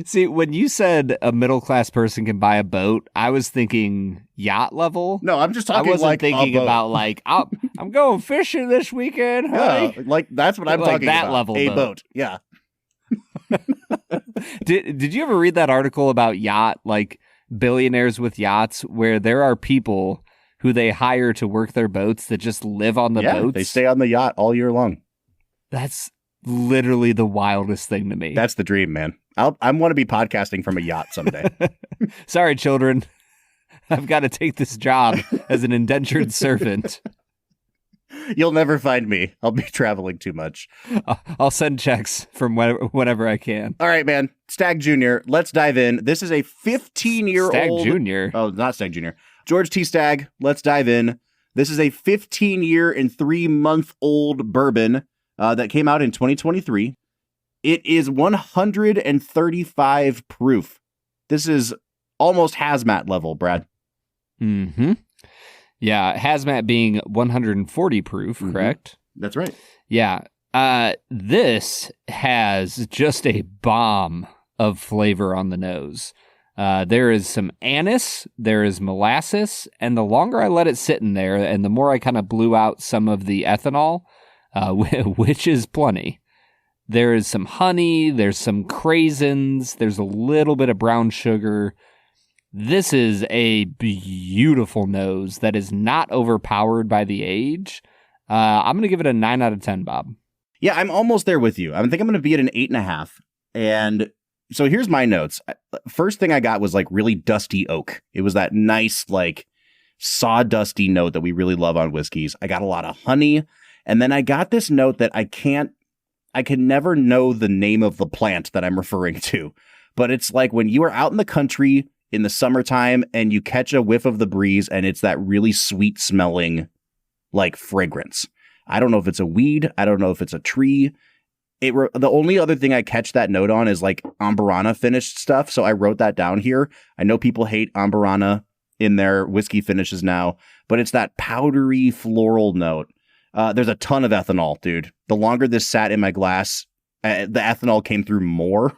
Speaker 7: See, when you said a middle-class person can buy a boat, I was thinking yacht level.
Speaker 8: No, I'm just talking
Speaker 7: I wasn't
Speaker 8: like
Speaker 7: thinking about like, I'm going fishing this weekend, honey.
Speaker 8: Yeah, like that's what I'm
Speaker 7: like
Speaker 8: talking
Speaker 7: that
Speaker 8: about.
Speaker 7: Level
Speaker 8: a boat. Yeah.
Speaker 7: Did you ever read that article about yacht, like billionaires with yachts, where there are people who they hire to work their boats that just live on the boats?
Speaker 8: They stay on the yacht all year long.
Speaker 7: That's literally the wildest thing to me.
Speaker 8: That's the dream, man. I want to be podcasting from a yacht someday.
Speaker 7: Sorry, children. I've got to take this job as an indentured servant.
Speaker 8: You'll never find me. I'll be traveling too much.
Speaker 7: I'll send checks from whenever I can.
Speaker 8: All right, man. Stagg Jr., let's dive in. This is a 15-year-old...
Speaker 7: Stagg Jr.?
Speaker 8: Oh, not Stagg Jr. George T. Stagg, let's dive in. This is a 15-year and 3-month-old bourbon that came out in 2023. It is 135 proof. This is almost hazmat level, Brad.
Speaker 7: Mm-hmm. Yeah, hazmat being 140 proof, correct?
Speaker 8: That's right.
Speaker 7: Yeah. This has just a bomb of flavor on the nose. There is some anise, there is molasses, and the longer I let it sit in there, and the more I kind of blew out some of the ethanol, which is plenty. There is some honey, there's some craisins, there's a little bit of brown sugar. This is a beautiful nose that is not overpowered by the age. I'm going to give it a 9 out of 10, Bob.
Speaker 8: Yeah, I'm almost there with you. I think I'm going to be at an 8.5. And so here's my notes. First thing I got was like really dusty oak. It was that nice, like sawdusty note that we really love on whiskeys. I got a lot of honey. And then I got this note that I can never know the name of the plant that I'm referring to. But it's like when you are out in the country in the summertime and you catch a whiff of the breeze and it's that really sweet smelling like fragrance. I don't know if it's a weed. I don't know if it's a tree. The only other thing I catch that note on is like Amburana finished stuff. So I wrote that down here. I know people hate Amburana in their whiskey finishes now, but it's that powdery floral note. There's a ton of ethanol, dude. The longer this sat in my glass, the ethanol came through more.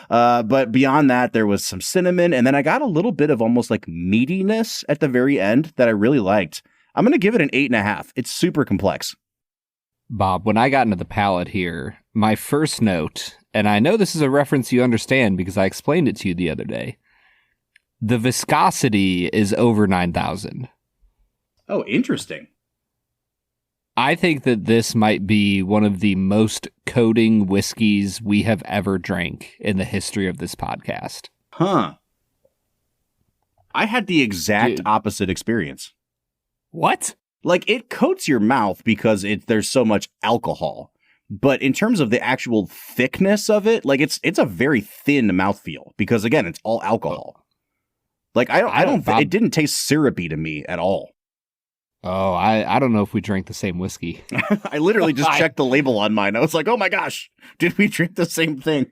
Speaker 8: But beyond that, there was some cinnamon. And then I got a little bit of almost like meatiness at the very end that I really liked. I'm going to give it an 8.5. It's super complex.
Speaker 7: Bob, when I got into the palate here, my first note, and I know this is a reference you understand because I explained it to you the other day, the viscosity is over 9,000.
Speaker 8: Oh, interesting.
Speaker 7: I think that this might be one of the most coating whiskeys we have ever drank in the history of this podcast.
Speaker 8: Huh. I had the exact opposite experience.
Speaker 7: What?
Speaker 8: Like, it coats your mouth because there's so much alcohol. But in terms of the actual thickness of it, like it's a very thin mouthfeel because, again, it's all alcohol. Like, it didn't taste syrupy to me at all.
Speaker 7: Oh, I don't know if we drank the same whiskey.
Speaker 8: I literally just checked the label on mine. I was like, oh my gosh, did we drink the same thing?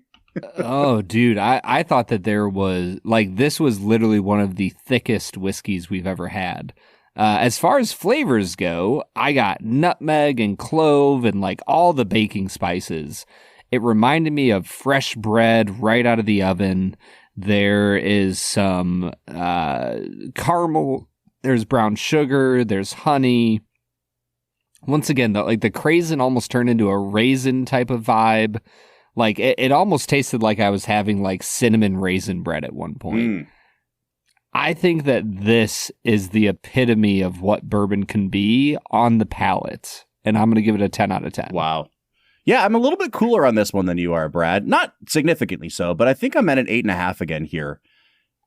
Speaker 7: Oh, dude, I thought that there was, like, this was literally one of the thickest whiskeys we've ever had. As far as flavors go, I got nutmeg and clove and like all the baking spices. It reminded me of fresh bread right out of the oven. There is some caramel. There's brown sugar. There's honey. Once again, the craisin almost turned into a raisin type of vibe. Like it almost tasted like I was having like cinnamon raisin bread at one point. I think that this is the epitome of what bourbon can be on the palate. And I'm going to give it a 10 out of 10.
Speaker 8: Wow. Yeah, I'm a little bit cooler on this one than you are, Brad. Not significantly so, but I think I'm at an 8.5 again here.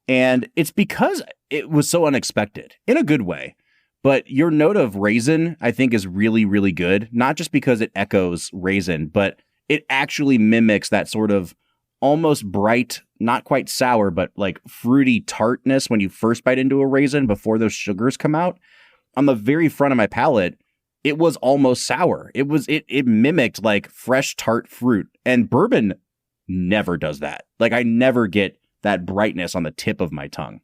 Speaker 8: And it's because it was so unexpected in a good way. But your note of raisin, I think, is really, really good. Not just because it echoes raisin, but it actually mimics that sort of almost bright, not quite sour, but like fruity tartness when you first bite into a raisin before those sugars come out. On the very front of my palate, it was almost sour. It mimicked like fresh tart fruit. And bourbon never does that. Like I never get that brightness on the tip of my tongue.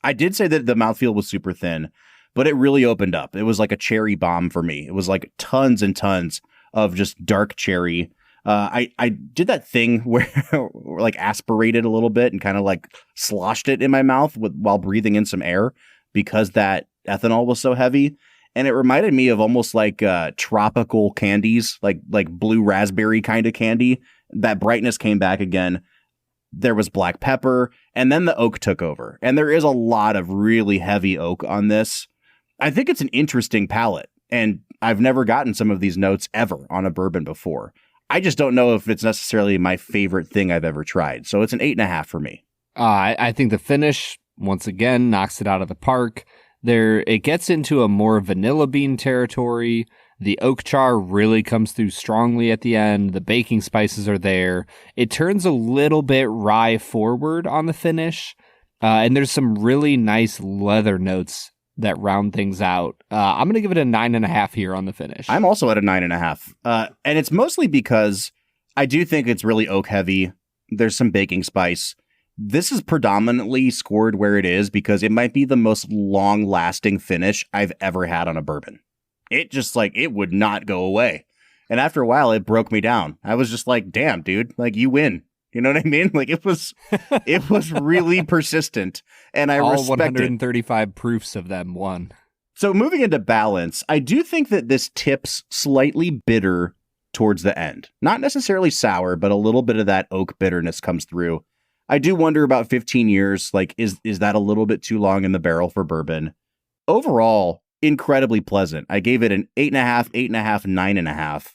Speaker 8: I did say that the mouthfeel was super thin, but it really opened up. It was like a cherry bomb for me. It was like tons and tons of just dark cherry. I did that thing where like aspirated a little bit and kind of like sloshed it in my mouth while breathing in some air because that ethanol was so heavy. And it reminded me of almost like tropical candies, like blue raspberry kind of candy. That brightness came back again. There was black pepper, and then the oak took over. And there is a lot of really heavy oak on this. I think it's an interesting palate, and I've never gotten some of these notes ever on a bourbon before. I just don't know if it's necessarily my favorite thing I've ever tried. So it's an 8.5 for me.
Speaker 7: I think the finish, once again, knocks it out of the park. It gets into a more vanilla bean territory. The oak char really comes through strongly at the end. The baking spices are there. It turns a little bit rye forward on the finish. And there's some really nice leather notes that round things out. I'm going to give it a 9.5 here on the finish.
Speaker 8: I'm also at a 9.5. And it's mostly because I do think it's really oak heavy. There's some baking spice. This is predominantly scored where it is because it might be the most long-lasting finish I've ever had on a bourbon. It just it would not go away. And after a while, it broke me down. I was just like, damn, dude, you win. You know what I mean? It was really persistent. And I respect it.
Speaker 7: All 135 proofs of them won.
Speaker 8: So moving into balance, I do think that this tips slightly bitter towards the end. Not necessarily sour, but a little bit of that oak bitterness comes through. I do wonder about 15 years, is that a little bit too long in the barrel for bourbon? Overall, incredibly pleasant. I gave it an 8.5, 8.5, 9.5.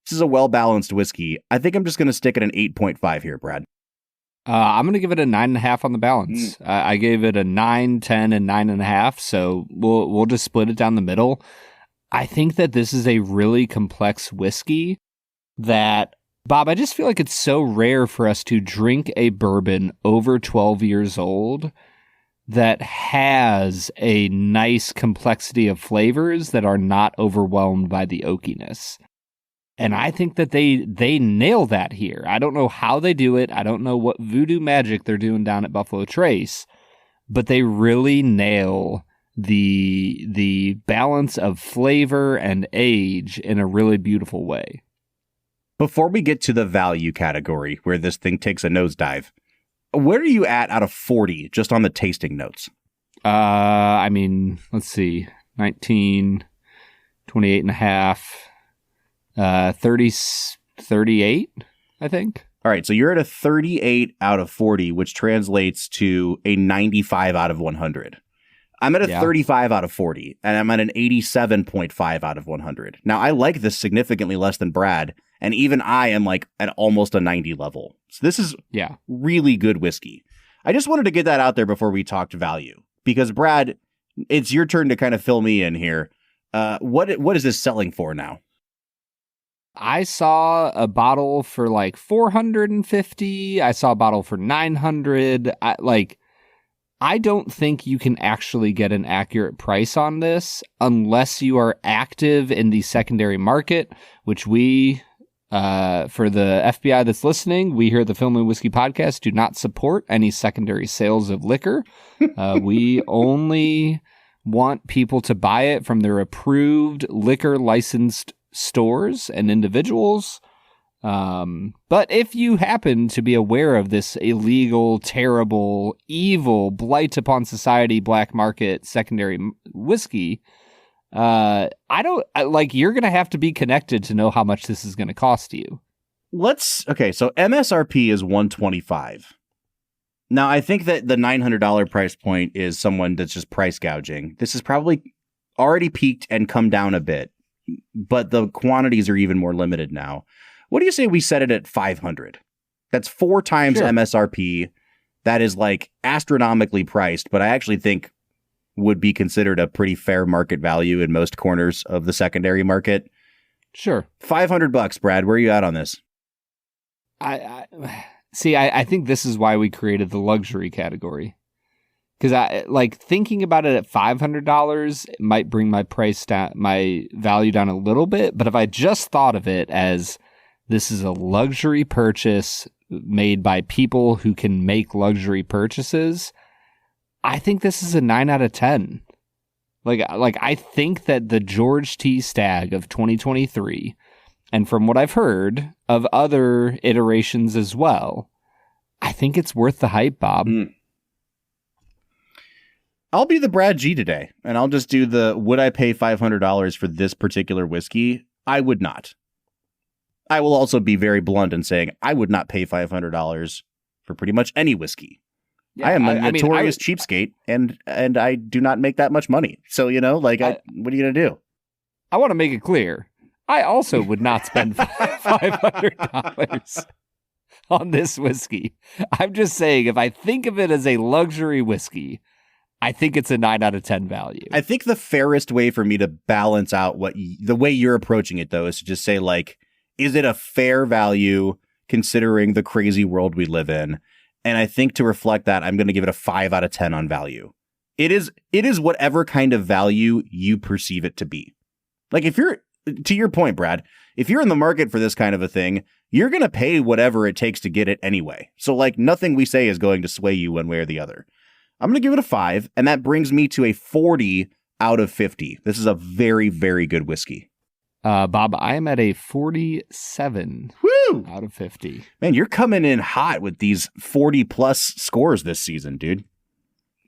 Speaker 8: This is a well-balanced whiskey. I think I'm just going to stick at an 8.5 here, Brad.
Speaker 7: I'm going to give it a 9.5 on the balance. I gave it a 9, 10, and 9.5, so we'll just split it down the middle. I think that this is a really complex whiskey that, Bob, I just feel like it's so rare for us to drink a bourbon over 12 years old that has a nice complexity of flavors that are not overwhelmed by the oakiness. And I think that they nail that here. I don't know how they do it. I don't know what voodoo magic they're doing down at Buffalo Trace, but they really nail the balance of flavor and age in a really beautiful way.
Speaker 8: Before we get to the value category, where this thing takes a nosedive, where are you at out of 40 just on the tasting notes?
Speaker 7: Let's see. 19, 28 and a half, 30, 38, I think.
Speaker 8: All right, so you're at a 38 out of 40, which translates to a 95 out of 100. I'm at a 35 out of 40, and I'm at an 87.5 out of 100. Now, I like this significantly less than Brad, and even I am at almost a 90 level. So this is really good whiskey. I just wanted to get that out there before we talked value, because Brad, it's your turn to kind of fill me in here. What is this selling for now?
Speaker 7: I saw a bottle for $450. I saw a bottle for $900. I don't think you can actually get an accurate price on this unless you are active in the secondary market, which we, for the FBI that's listening, we here at the Film and Whiskey Podcast do not support any secondary sales of liquor. We only want people to buy it from their approved liquor licensed stores and individuals. But if you happen to be aware of this illegal, terrible, evil, blight upon society, black market, secondary whiskey, you're going to have to be connected to know how much this is going to cost you.
Speaker 8: So MSRP is $125. Now, I think that the $900 price point is someone that's just price gouging. This is probably already peaked and come down a bit, but the quantities are even more limited now. What do you say we set it at 500? That's 4 times MSRP. That is like astronomically priced, but I actually think would be considered a pretty fair market value in most corners of the secondary market.
Speaker 7: Sure.
Speaker 8: $500, Brad. Where are you at on this?
Speaker 7: I think this is why we created the luxury category. Because I like thinking about it at $500, it might bring my price down, my value down a little bit. But if I just thought of it as this is a luxury purchase made by people who can make luxury purchases, I think this is a 9 out of 10. Like I think that the George T. Stagg of 2023, and from what I've heard of other iterations as well, I think it's worth the hype, Bob.
Speaker 8: I'll be the Brad G today, and I'll just do the, would I pay $500 for this particular whiskey? I would not. I will also be very blunt in saying I would not pay $500 for pretty much any whiskey. Yeah, I am a notorious cheapskate, and I do not make that much money. So, what are you going to do?
Speaker 7: I want to make it clear. I also would not spend $500 on this whiskey. I'm just saying, if I think of it as a luxury whiskey, I think it's a 9 out of 10 value.
Speaker 8: I think the fairest way for me to balance out the way you're approaching it, though, is to just say, is it a fair value considering the crazy world we live in? And I think to reflect that, I'm going to give it a 5 out of 10 on value. It is whatever kind of value you perceive it to be. Like, if you're, to your point, Brad, if you're in the market for this kind of a thing, you're going to pay whatever it takes to get it anyway. So, nothing we say is going to sway you one way or the other. I'm going to give it a 5, and that brings me to a 40 out of 50. This is a very, very good whiskey.
Speaker 7: Bob, I am at a 47 out of 50.
Speaker 8: Man, you're coming in hot with these 40-plus scores this season, dude.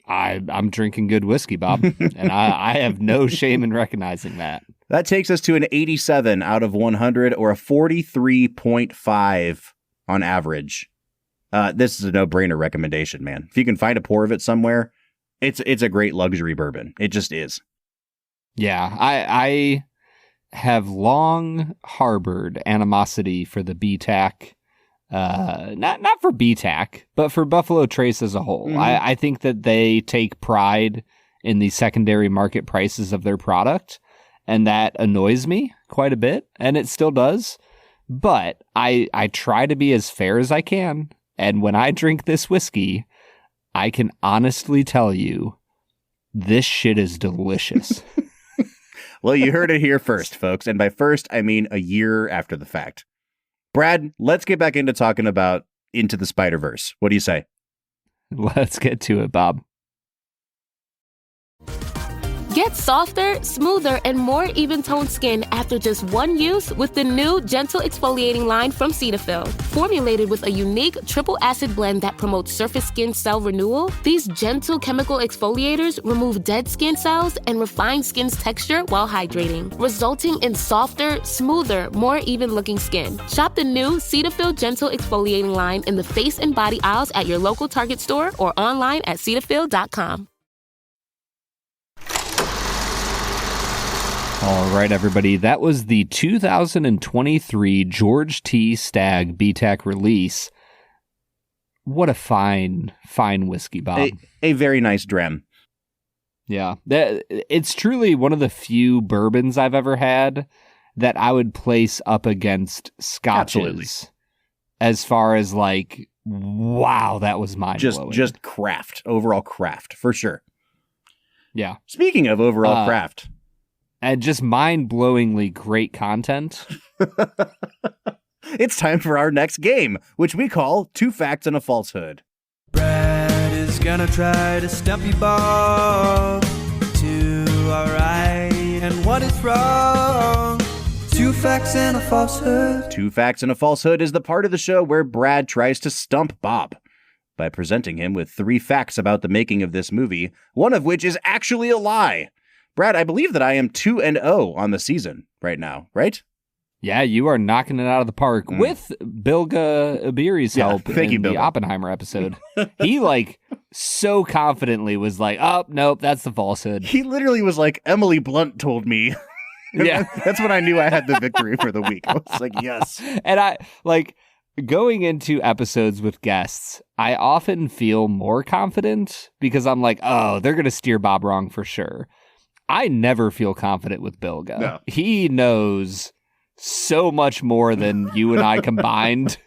Speaker 7: I'm drinking good whiskey, Bob, and I have no shame in recognizing that.
Speaker 8: That takes us to an 87 out of 100, or a 43.5 on average. This is a no-brainer recommendation, man. If you can find a pour of it somewhere, it's a great luxury bourbon. It just is.
Speaker 7: Yeah, I have long harbored animosity for the BTAC. Not for BTAC, but for Buffalo Trace as a whole. Mm-hmm. I think that they take pride in the secondary market prices of their product, and that annoys me quite a bit, and it still does. But I try to be as fair as I can. And when I drink this whiskey, I can honestly tell you, this shit is delicious.
Speaker 8: Well, you heard it here first, folks. And by first, I mean a year after the fact. Brad, let's get back into talking about Into the Spider-Verse. What do you say?
Speaker 7: Let's get to it, Bob.
Speaker 13: Get softer, smoother, and more even-toned skin after just one use with the new Gentle Exfoliating line from Cetaphil. Formulated with a unique triple acid blend that promotes surface skin cell renewal, these gentle chemical exfoliators remove dead skin cells and refine skin's texture while hydrating, resulting in softer, smoother, more even-looking skin. Shop the new Cetaphil Gentle Exfoliating line in the face and body aisles at your local Target store or online at Cetaphil.com.
Speaker 7: All right, everybody. That was the 2023 George T. Stagg BTAC release. What a fine whiskey, Bob.
Speaker 8: A very nice dram.
Speaker 7: Yeah. It's truly one of the few bourbons I've ever had that I would place up against scotches.
Speaker 8: Absolutely.
Speaker 7: As far as wow, that was mind-blowing.
Speaker 8: Just craft, overall craft, for sure.
Speaker 7: Yeah.
Speaker 8: Speaking of overall craft...
Speaker 7: And just mind-blowingly great content.
Speaker 8: It's time for our next game, which we call 2 Facts and a Falsehood.
Speaker 5: Brad is gonna try to stump you, Bob. 2 are right and 1 is wrong. 2 facts and a falsehood.
Speaker 8: 2 Facts and a Falsehood is the part of the show where Brad tries to stump Bob by presenting him with 3 facts about the making of this movie, one of which is actually a lie. Brad, I believe that I am 2-0 on the season right now, right?
Speaker 7: Yeah, you are knocking it out of the park with Bilga Abiri's help
Speaker 8: thank you,
Speaker 7: in the
Speaker 8: Bilga.
Speaker 7: Oppenheimer episode. He so confidently was like, oh, nope, that's the falsehood.
Speaker 8: He literally was like, Emily Blunt told me.
Speaker 7: Yeah.
Speaker 8: That's when I knew I had the victory for the week. I was like, yes.
Speaker 7: And I going into episodes with guests, I often feel more confident because I'm like, oh, they're going to steer Bob wrong for sure. I never feel confident with Bilga.
Speaker 8: No.
Speaker 7: He knows so much more than you and I combined.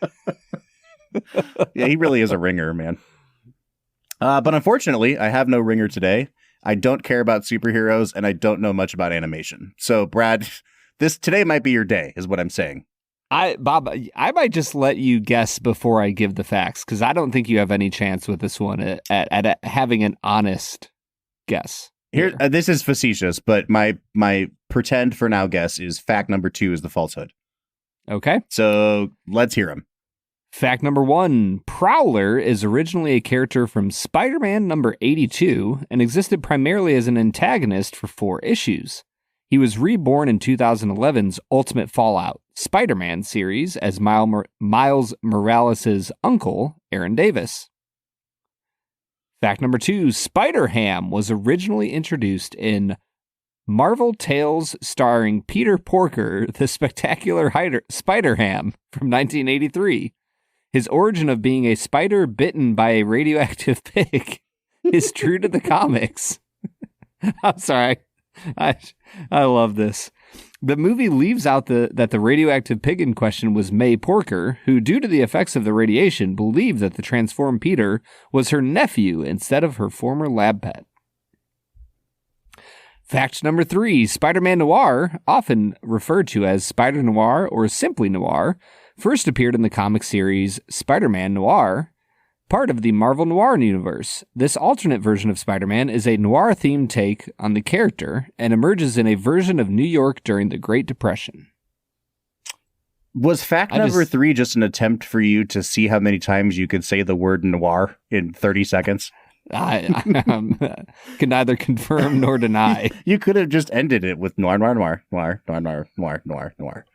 Speaker 8: Yeah, he really is a ringer, man. But unfortunately, I have no ringer today. I don't care about superheroes, and I don't know much about animation. So, Brad, today might be your day, is what I'm saying.
Speaker 7: Bob, I might just let you guess before I give the facts, because I don't think you have any chance with this one at having an honest guess.
Speaker 8: Here, this is facetious, but my pretend for now guess is fact number 2 is the falsehood.
Speaker 7: Okay.
Speaker 8: So let's hear him.
Speaker 7: Fact number 1, Prowler is originally a character from Spider-Man number 82 and existed primarily as an antagonist for 4 issues. He was reborn in 2011's Ultimate Fallout Spider-Man series as Miles Morales' uncle, Aaron Davis. Fact number 2, Spider-Ham was originally introduced in Marvel Tales starring Peter Porker, the Spectacular Spider-Ham from 1983. His origin of being a spider bitten by a radioactive pig is true to the comics. I'm sorry. I love this. The movie leaves out that the radioactive pig in question was May Porker, who, due to the effects of the radiation, believed that the transformed Peter was her nephew instead of her former lab pet. Fact number 3, Spider-Man Noir, often referred to as Spider Noir or simply Noir, first appeared in the comic series Spider-Man Noir, part of the Marvel Noir universe. This alternate version of Spider-Man is a noir-themed take on the character and emerges in a version of New York during the Great Depression.
Speaker 8: Was fact number 3 just an attempt for you to see how many times you could say the word noir in 30 seconds?
Speaker 7: I can neither confirm nor deny.
Speaker 8: You could have just ended it with noir, noir, noir, noir, noir, noir, noir, noir, noir.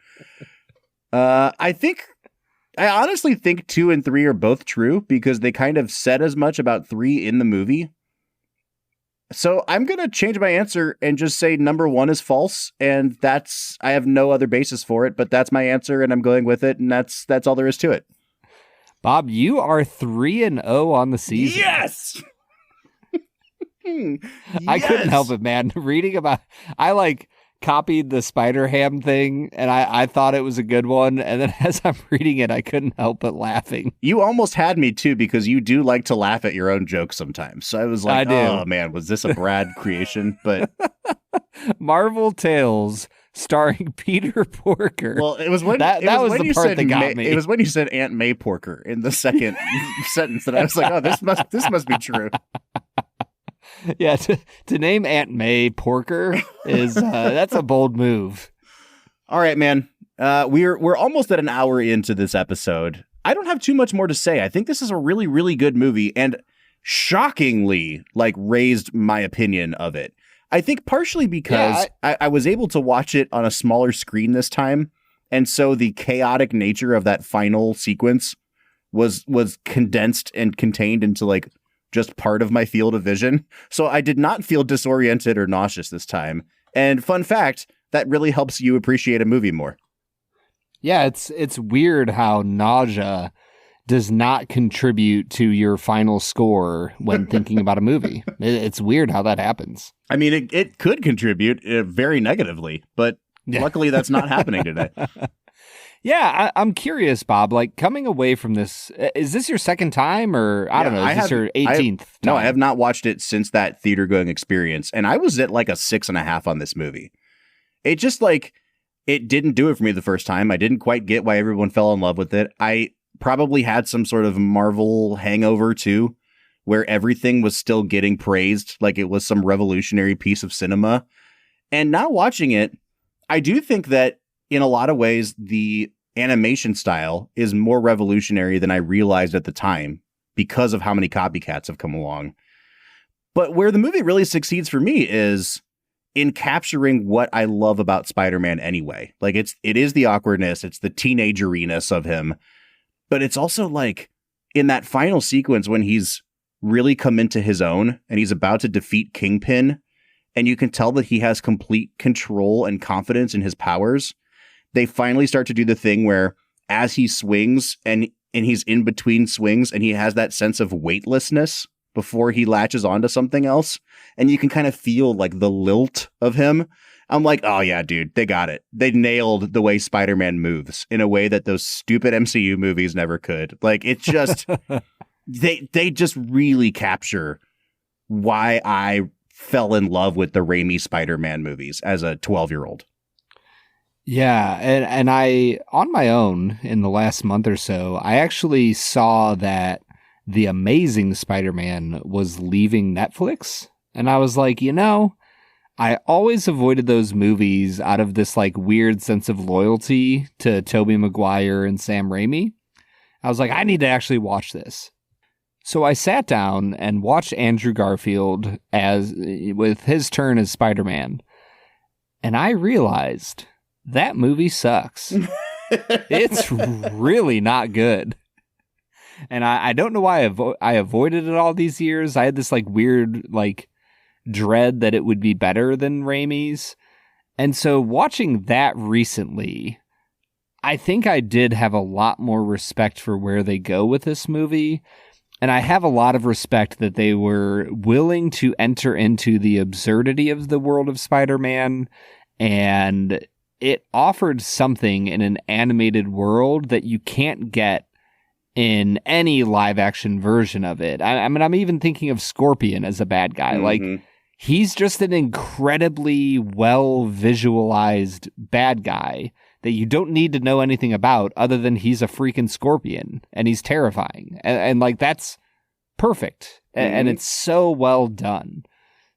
Speaker 8: I honestly think 2 and 3 are both true because they kind of said as much about 3 in the movie. So I'm going to change my answer and just say number 1 is false. And I have no other basis for it, but that's my answer and I'm going with it. And that's all there is to it.
Speaker 7: Bob, you are 3-0 on the season.
Speaker 8: Yes!
Speaker 7: I couldn't help it, man. Reading about, copied the Spider-Ham thing, and I thought it was a good one. And then as I'm reading it, I couldn't help but laughing.
Speaker 8: You almost had me, too, because you do like to laugh at your own jokes sometimes. So I was like, oh, man, was this a Brad creation? But
Speaker 7: Marvel Tales starring Peter Porker.
Speaker 8: Well, it was when
Speaker 7: that was the part that got me.
Speaker 8: It was when you said Aunt May Porker in the second sentence that I was like, oh, this must be true.
Speaker 7: Yeah, to name Aunt May Porker is that's a bold move.
Speaker 8: All right, man. We're almost at an hour into this episode. I don't have too much more to say. I think this is a really, really good movie and shockingly raised my opinion of it. I think partially because I was able to watch it on a smaller screen this time. And so the chaotic nature of that final sequence was condensed and contained into just part of my field of vision. So I did not feel disoriented or nauseous this time. And fun fact, that really helps you appreciate a movie more.
Speaker 7: Yeah, it's weird how nausea does not contribute to your final score when thinking about a movie. It's weird how that happens.
Speaker 8: I mean, it could contribute very negatively, but luckily that's not happening today.
Speaker 7: Yeah, I'm curious, Bob, coming away from this, is this your second time or I don't know, is this your 18th time?
Speaker 8: No, I have not watched it since that theater going experience. And I was at a 6.5 on this movie. It just it didn't do it for me the first time. I didn't quite get why everyone fell in love with it. I probably had some sort of Marvel hangover too, where everything was still getting praised like it was some revolutionary piece of cinema. And now watching it, I do think that in a lot of ways, the animation style is more revolutionary than I realized at the time because of how many copycats have come along. But where the movie really succeeds for me is in capturing what I love about Spider-Man anyway. Like it is the awkwardness, it's the teenageriness of him, but it's also like in that final sequence when he's really come into his own and he's about to defeat Kingpin, and you can tell that he has complete control and confidence in his powers. They finally start to do the thing where as he swings and he's in between swings and he has that sense of weightlessness before he latches onto something else, and you can kind of feel like the lilt of him. I'm like, oh yeah, dude, they got it. They nailed the way Spider-Man moves in a way that those stupid MCU movies never could. Like it's just, they just really capture why I fell in love with the Raimi Spider-Man movies as a 12-year-old.
Speaker 7: Yeah, and I, on my own, in the last month or so, I actually saw that The Amazing Spider-Man was leaving Netflix. And I was like, I always avoided those movies out of this like weird sense of loyalty to Tobey Maguire and Sam Raimi. I was like, I need to actually watch this. So I sat down and watched Andrew Garfield with his turn as Spider-Man. And I realized that movie sucks. It's really not good. And I don't know why I avoided it all these years. I had this like weird like dread that it would be better than Raimi's. And so watching that recently, I think I did have a lot more respect for where they go with this movie. And I have a lot of respect that they were willing to enter into the absurdity of the world of Spider-Man, and it offered something in an animated world that you can't get in any live action version of it. I mean, I'm even thinking of Scorpion as a bad guy. Mm-hmm. Like, he's just an incredibly well visualized bad guy that you don't need to know anything about other than he's a freaking scorpion and he's terrifying. And like, that's perfect. Mm-hmm. And it's so well done.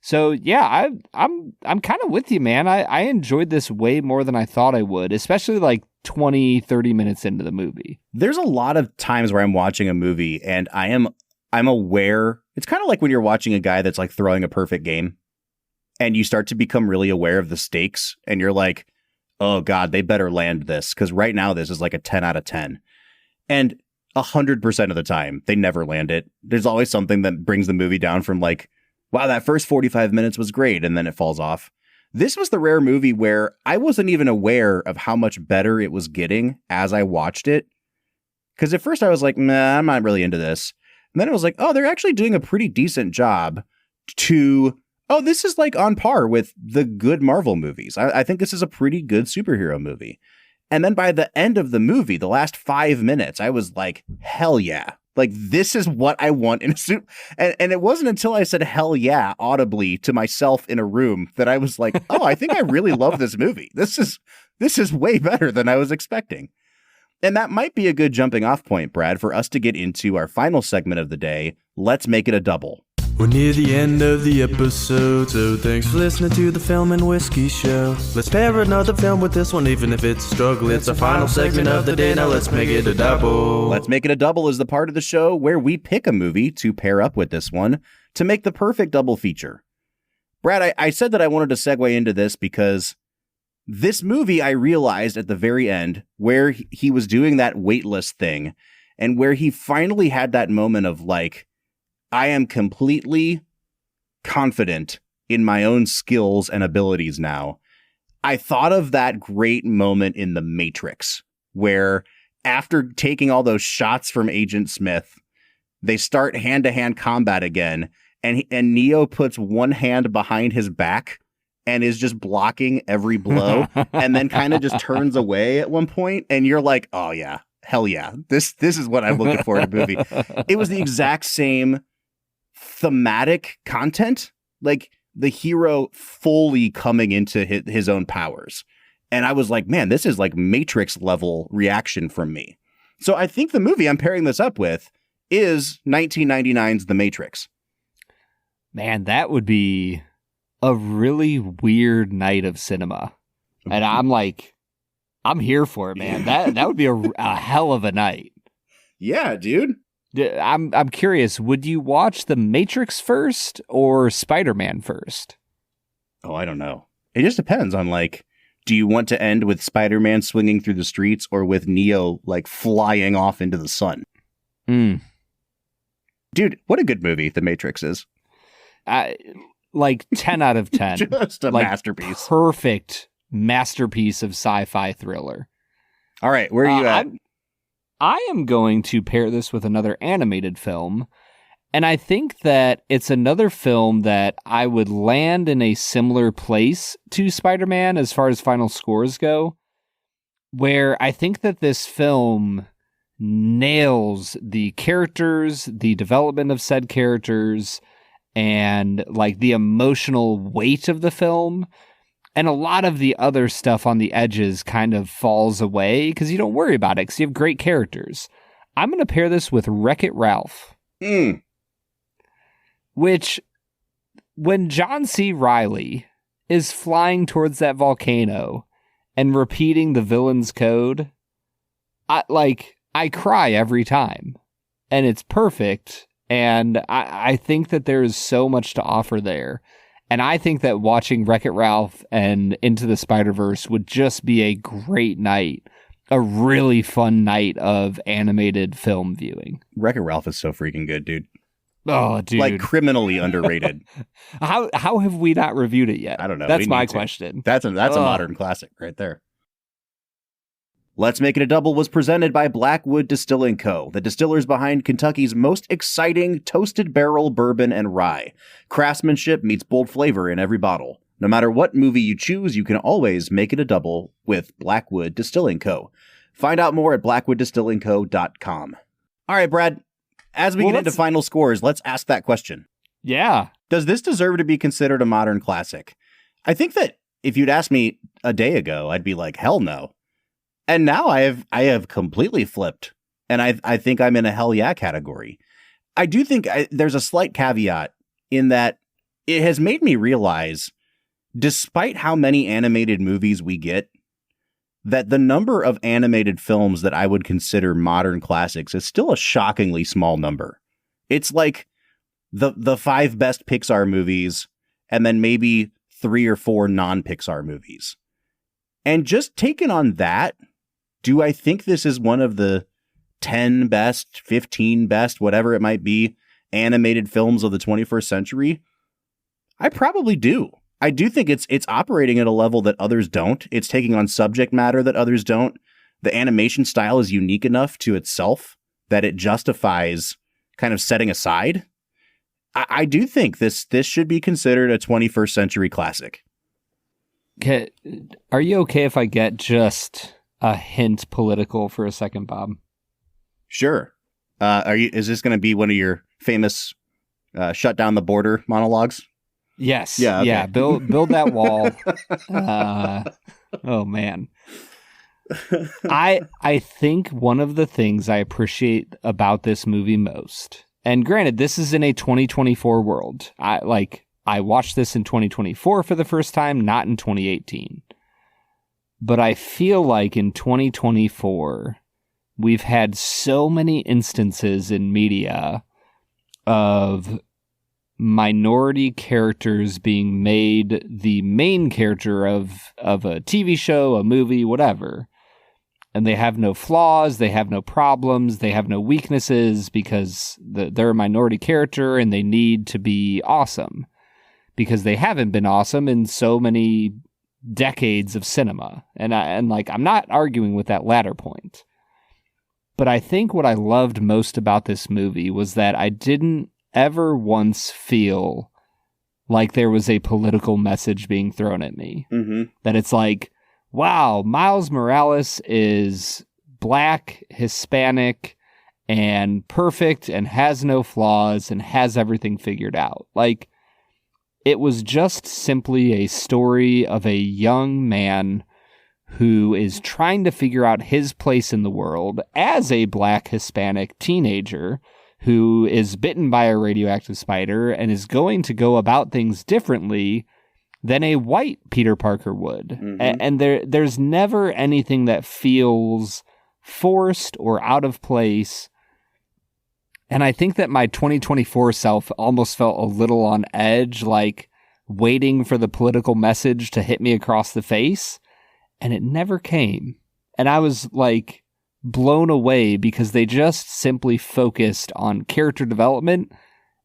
Speaker 7: So yeah, I'm kind of with you, man. I enjoyed this way more than I thought I would, especially like 20, 30 minutes into the movie.
Speaker 8: There's a lot of times where I'm watching a movie and I'm aware. It's kind of like when you're watching a guy that's like throwing a perfect game and you start to become really aware of the stakes and you're like, oh God, they better land this, because right now this is like a 10 out of 10. And 100% of the time, they never land it. There's always something that brings the movie down from like, wow, that first 45 minutes was great, and then it falls off. This was the rare movie where I wasn't even aware of how much better it was getting as I watched it. Because at first I was like, nah, I'm not really into this. And then I was like, oh, they're actually doing a pretty decent job to... oh, this is like on par with the good Marvel movies. I think this is a pretty good superhero movie. And then by the end of the movie, the last 5 minutes, I was like, hell yeah. Like, this is what I want in a suit. And it wasn't until I said hell yeah audibly to myself in a room that I was like, oh, I think I really love this movie. This is way better than I was expecting. And that might be a good jumping off point, Brad, for us to get into our final segment of the day. Let's make it a double.
Speaker 5: We're near the end of the episode, so thanks for listening to the Film and Whiskey Show. Let's pair another film with this one, even if it's a struggle. It's our final segment of the day, now let's make it a double.
Speaker 8: Let's Make It a Double is the part of the show where we pick a movie to pair up with this one to make the perfect double feature. Brad, I said that I wanted to segue into this because this movie, I realized at the very end where he was doing that weightless thing and where he finally had that moment of like, I am completely confident in my own skills and abilities now. I thought of that great moment in The Matrix, where after taking all those shots from Agent Smith, they start hand-to-hand combat again, and Neo puts one hand behind his back and is just blocking every blow, and then kind of just turns away at one point, and you're like, oh yeah, hell yeah, this is what I'm looking for in a movie. It was the exact same thematic content, like the hero fully coming into his own powers. And I was like, man, this is like Matrix level reaction from me. So I think the movie I'm pairing this up with is 1999's The Matrix.
Speaker 7: Man, that would be a really weird night of cinema. And I'm here for it, man. That would be a hell of a night.
Speaker 8: Yeah, dude.
Speaker 7: I'm curious, would you watch The Matrix first or Spider-Man first?
Speaker 8: Oh, I don't know. It just depends on, like, do you want to end with Spider-Man swinging through the streets or with Neo, like, flying off into the sun? Dude, what a good movie The Matrix is.
Speaker 7: Like 10 out of 10.
Speaker 8: Just a masterpiece.
Speaker 7: Perfect masterpiece of sci-fi thriller.
Speaker 8: All right, where are you at?
Speaker 7: I am going to pair this with another animated film. And I think that it's another film that I would land in a similar place to Spider-Man as far as final scores go, where I think that this film nails the characters, the development of said characters, and like the emotional weight of the film. And a lot of the other stuff on the edges kind of falls away because you don't worry about it because you have great characters. I'm going to pair this with Wreck-It Ralph. Which, when John C. Reilly is flying towards that volcano and repeating the villain's code, I cry every time. And it's perfect. And I think that there is so much to offer there. And I think that watching Wreck-It Ralph and Into the Spider-Verse would just be a great night. A really fun night of animated film viewing.
Speaker 8: Wreck-It Ralph is so freaking good, dude.
Speaker 7: Oh, dude.
Speaker 8: Like, criminally underrated.
Speaker 7: How have we not reviewed it yet?
Speaker 8: I don't know.
Speaker 7: That's my question.
Speaker 8: That's a modern classic right there. Let's Make It a Double was presented by Blackwood Distilling Co., the distillers behind Kentucky's most exciting toasted barrel bourbon and rye. Craftsmanship meets bold flavor in every bottle. No matter what movie you choose, you can always make it a double with Blackwood Distilling Co. Find out more at blackwooddistillingco.com. All right, Brad. As we get into final scores, let's ask that question.
Speaker 7: Yeah.
Speaker 8: Does this deserve to be considered a modern classic? I think that if you'd asked me a day ago, I'd be like, hell no. And now I have completely flipped. And I think I'm in a hell yeah category. I do think there's a slight caveat in that it has made me realize, despite how many animated movies we get, that the number of animated films that I would consider modern classics is still a shockingly small number. It's like the 5 best Pixar movies and then maybe 3 or 4 non-Pixar movies. And just taken on that, do I think this is one of the 10 best, 15 best, whatever it might be, animated films of the 21st century? I probably do. I do think it's operating at a level that others don't. It's taking on subject matter that others don't. The animation style is unique enough to itself that it justifies kind of setting aside. I do think this should be considered a 21st century classic.
Speaker 7: Okay. Are you okay if I get just a hint political for a second, Bob?
Speaker 8: Sure. Is this going to be one of your famous shut down the border monologues?
Speaker 7: Yes.
Speaker 8: Yeah. Okay.
Speaker 7: Yeah. Build that wall. Oh man. I think one of the things I appreciate about this movie most, and granted, this is in a 2024 world. I watched this in 2024 for the first time, not in 2018. But I feel like in 2024, we've had so many instances in media of minority characters being made the main character of a TV show, a movie, whatever. And they have no flaws, they have no problems, they have no weaknesses because they're a minority character and they need to be awesome. Because they haven't been awesome in so many decades of cinema. And I'm not arguing with that latter point. But I think what I loved most about this movie was that I didn't ever once feel like there was a political message being thrown at me.
Speaker 8: Mm-hmm.
Speaker 7: That it's like, wow, Miles Morales is black, Hispanic, and perfect, and has no flaws, and has everything figured out. Like, it was just simply a story of a young man who is trying to figure out his place in the world as a black Hispanic teenager who is bitten by a radioactive spider and is going to go about things differently than a white Peter Parker would. Mm-hmm. And there's never anything that feels forced or out of place. And I think that my 2024 self almost felt a little on edge, like, waiting for the political message to hit me across the face, and it never came. And I was like blown away because they just simply focused on character development,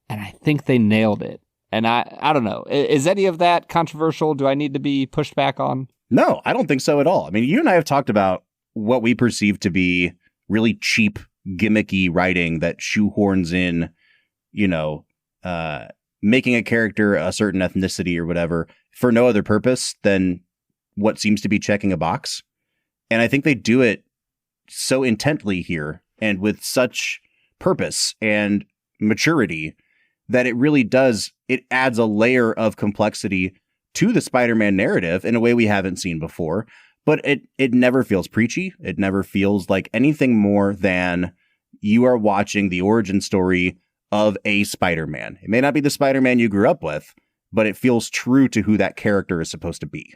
Speaker 7: and I think they nailed it. And I don't know. Is any of that controversial? Do I need to be pushed back on?
Speaker 8: No, I don't think so at all. I mean, you and I have talked about what we perceive to be really cheap, gimmicky writing that shoehorns in, making a character a certain ethnicity or whatever for no other purpose than what seems to be checking a box. And I think they do it so intently here and with such purpose and maturity that it really does, it adds a layer of complexity to the Spider-Man narrative in a way we haven't seen before. But it never feels preachy. It never feels like anything more than you are watching the origin story of a Spider-Man. It may not be the Spider-Man you grew up with, but it feels true to who that character is supposed to be.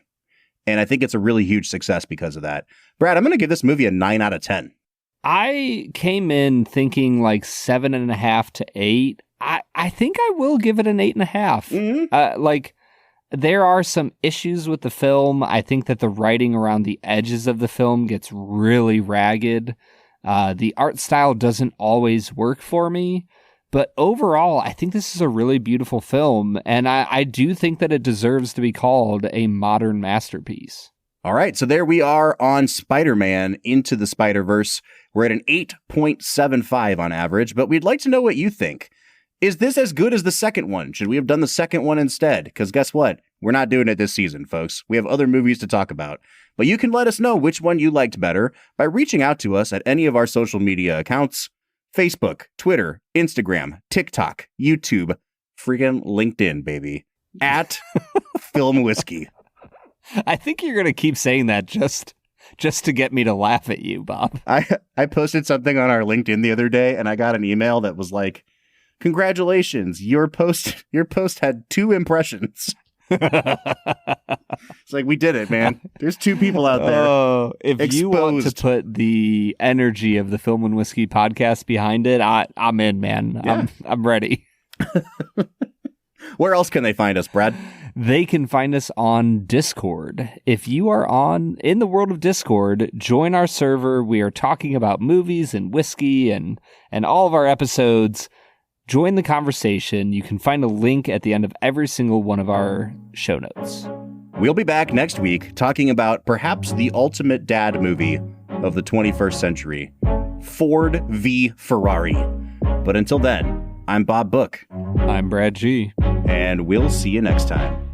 Speaker 8: And I think it's a really huge success because of that. Brad, I'm going to give this movie a 9 out of 10.
Speaker 7: I came in thinking like 7.5 to 8. I think I will give it an 8.5.
Speaker 8: Mm-hmm.
Speaker 7: There are some issues with the film. I think that the writing around the edges of the film gets really ragged. The art style doesn't always work for me. But overall, I think this is a really beautiful film. And I do think that it deserves to be called a modern masterpiece.
Speaker 8: All right. So there we are on Spider-Man Into the Spider-Verse. We're at an 8.75 on average. But we'd like to know what you think. Is this as good as the second one? Should we have done the second one instead? Because guess what? We're not doing it this season, folks. We have other movies to talk about. But you can let us know which one you liked better by reaching out to us at any of our social media accounts. Facebook, Twitter, Instagram, TikTok, YouTube, freaking LinkedIn, baby. At Film Whiskey.
Speaker 7: I think you're going to keep saying that just to get me to laugh at you, Bob.
Speaker 8: I posted something on our LinkedIn the other day, and I got an email that was like, congratulations, your post had 2 impressions. It's like, we did it, man. There's 2 people out there.
Speaker 7: Oh, if you want to put the energy of the Film and Whiskey podcast behind it, I'm in, man. Yeah. I'm ready.
Speaker 8: Where else can they find us, Brad?
Speaker 7: They can find us on Discord. If you are in the world of Discord, join our server. We are talking about movies and whiskey and all of our episodes. Join the conversation. You can find a link at the end of every single one of our show notes.
Speaker 8: We'll be back next week talking about perhaps the ultimate dad movie of the 21st century, Ford v. Ferrari. But until then, I'm Bob Book.
Speaker 7: I'm Brad G.
Speaker 8: And we'll see you next time.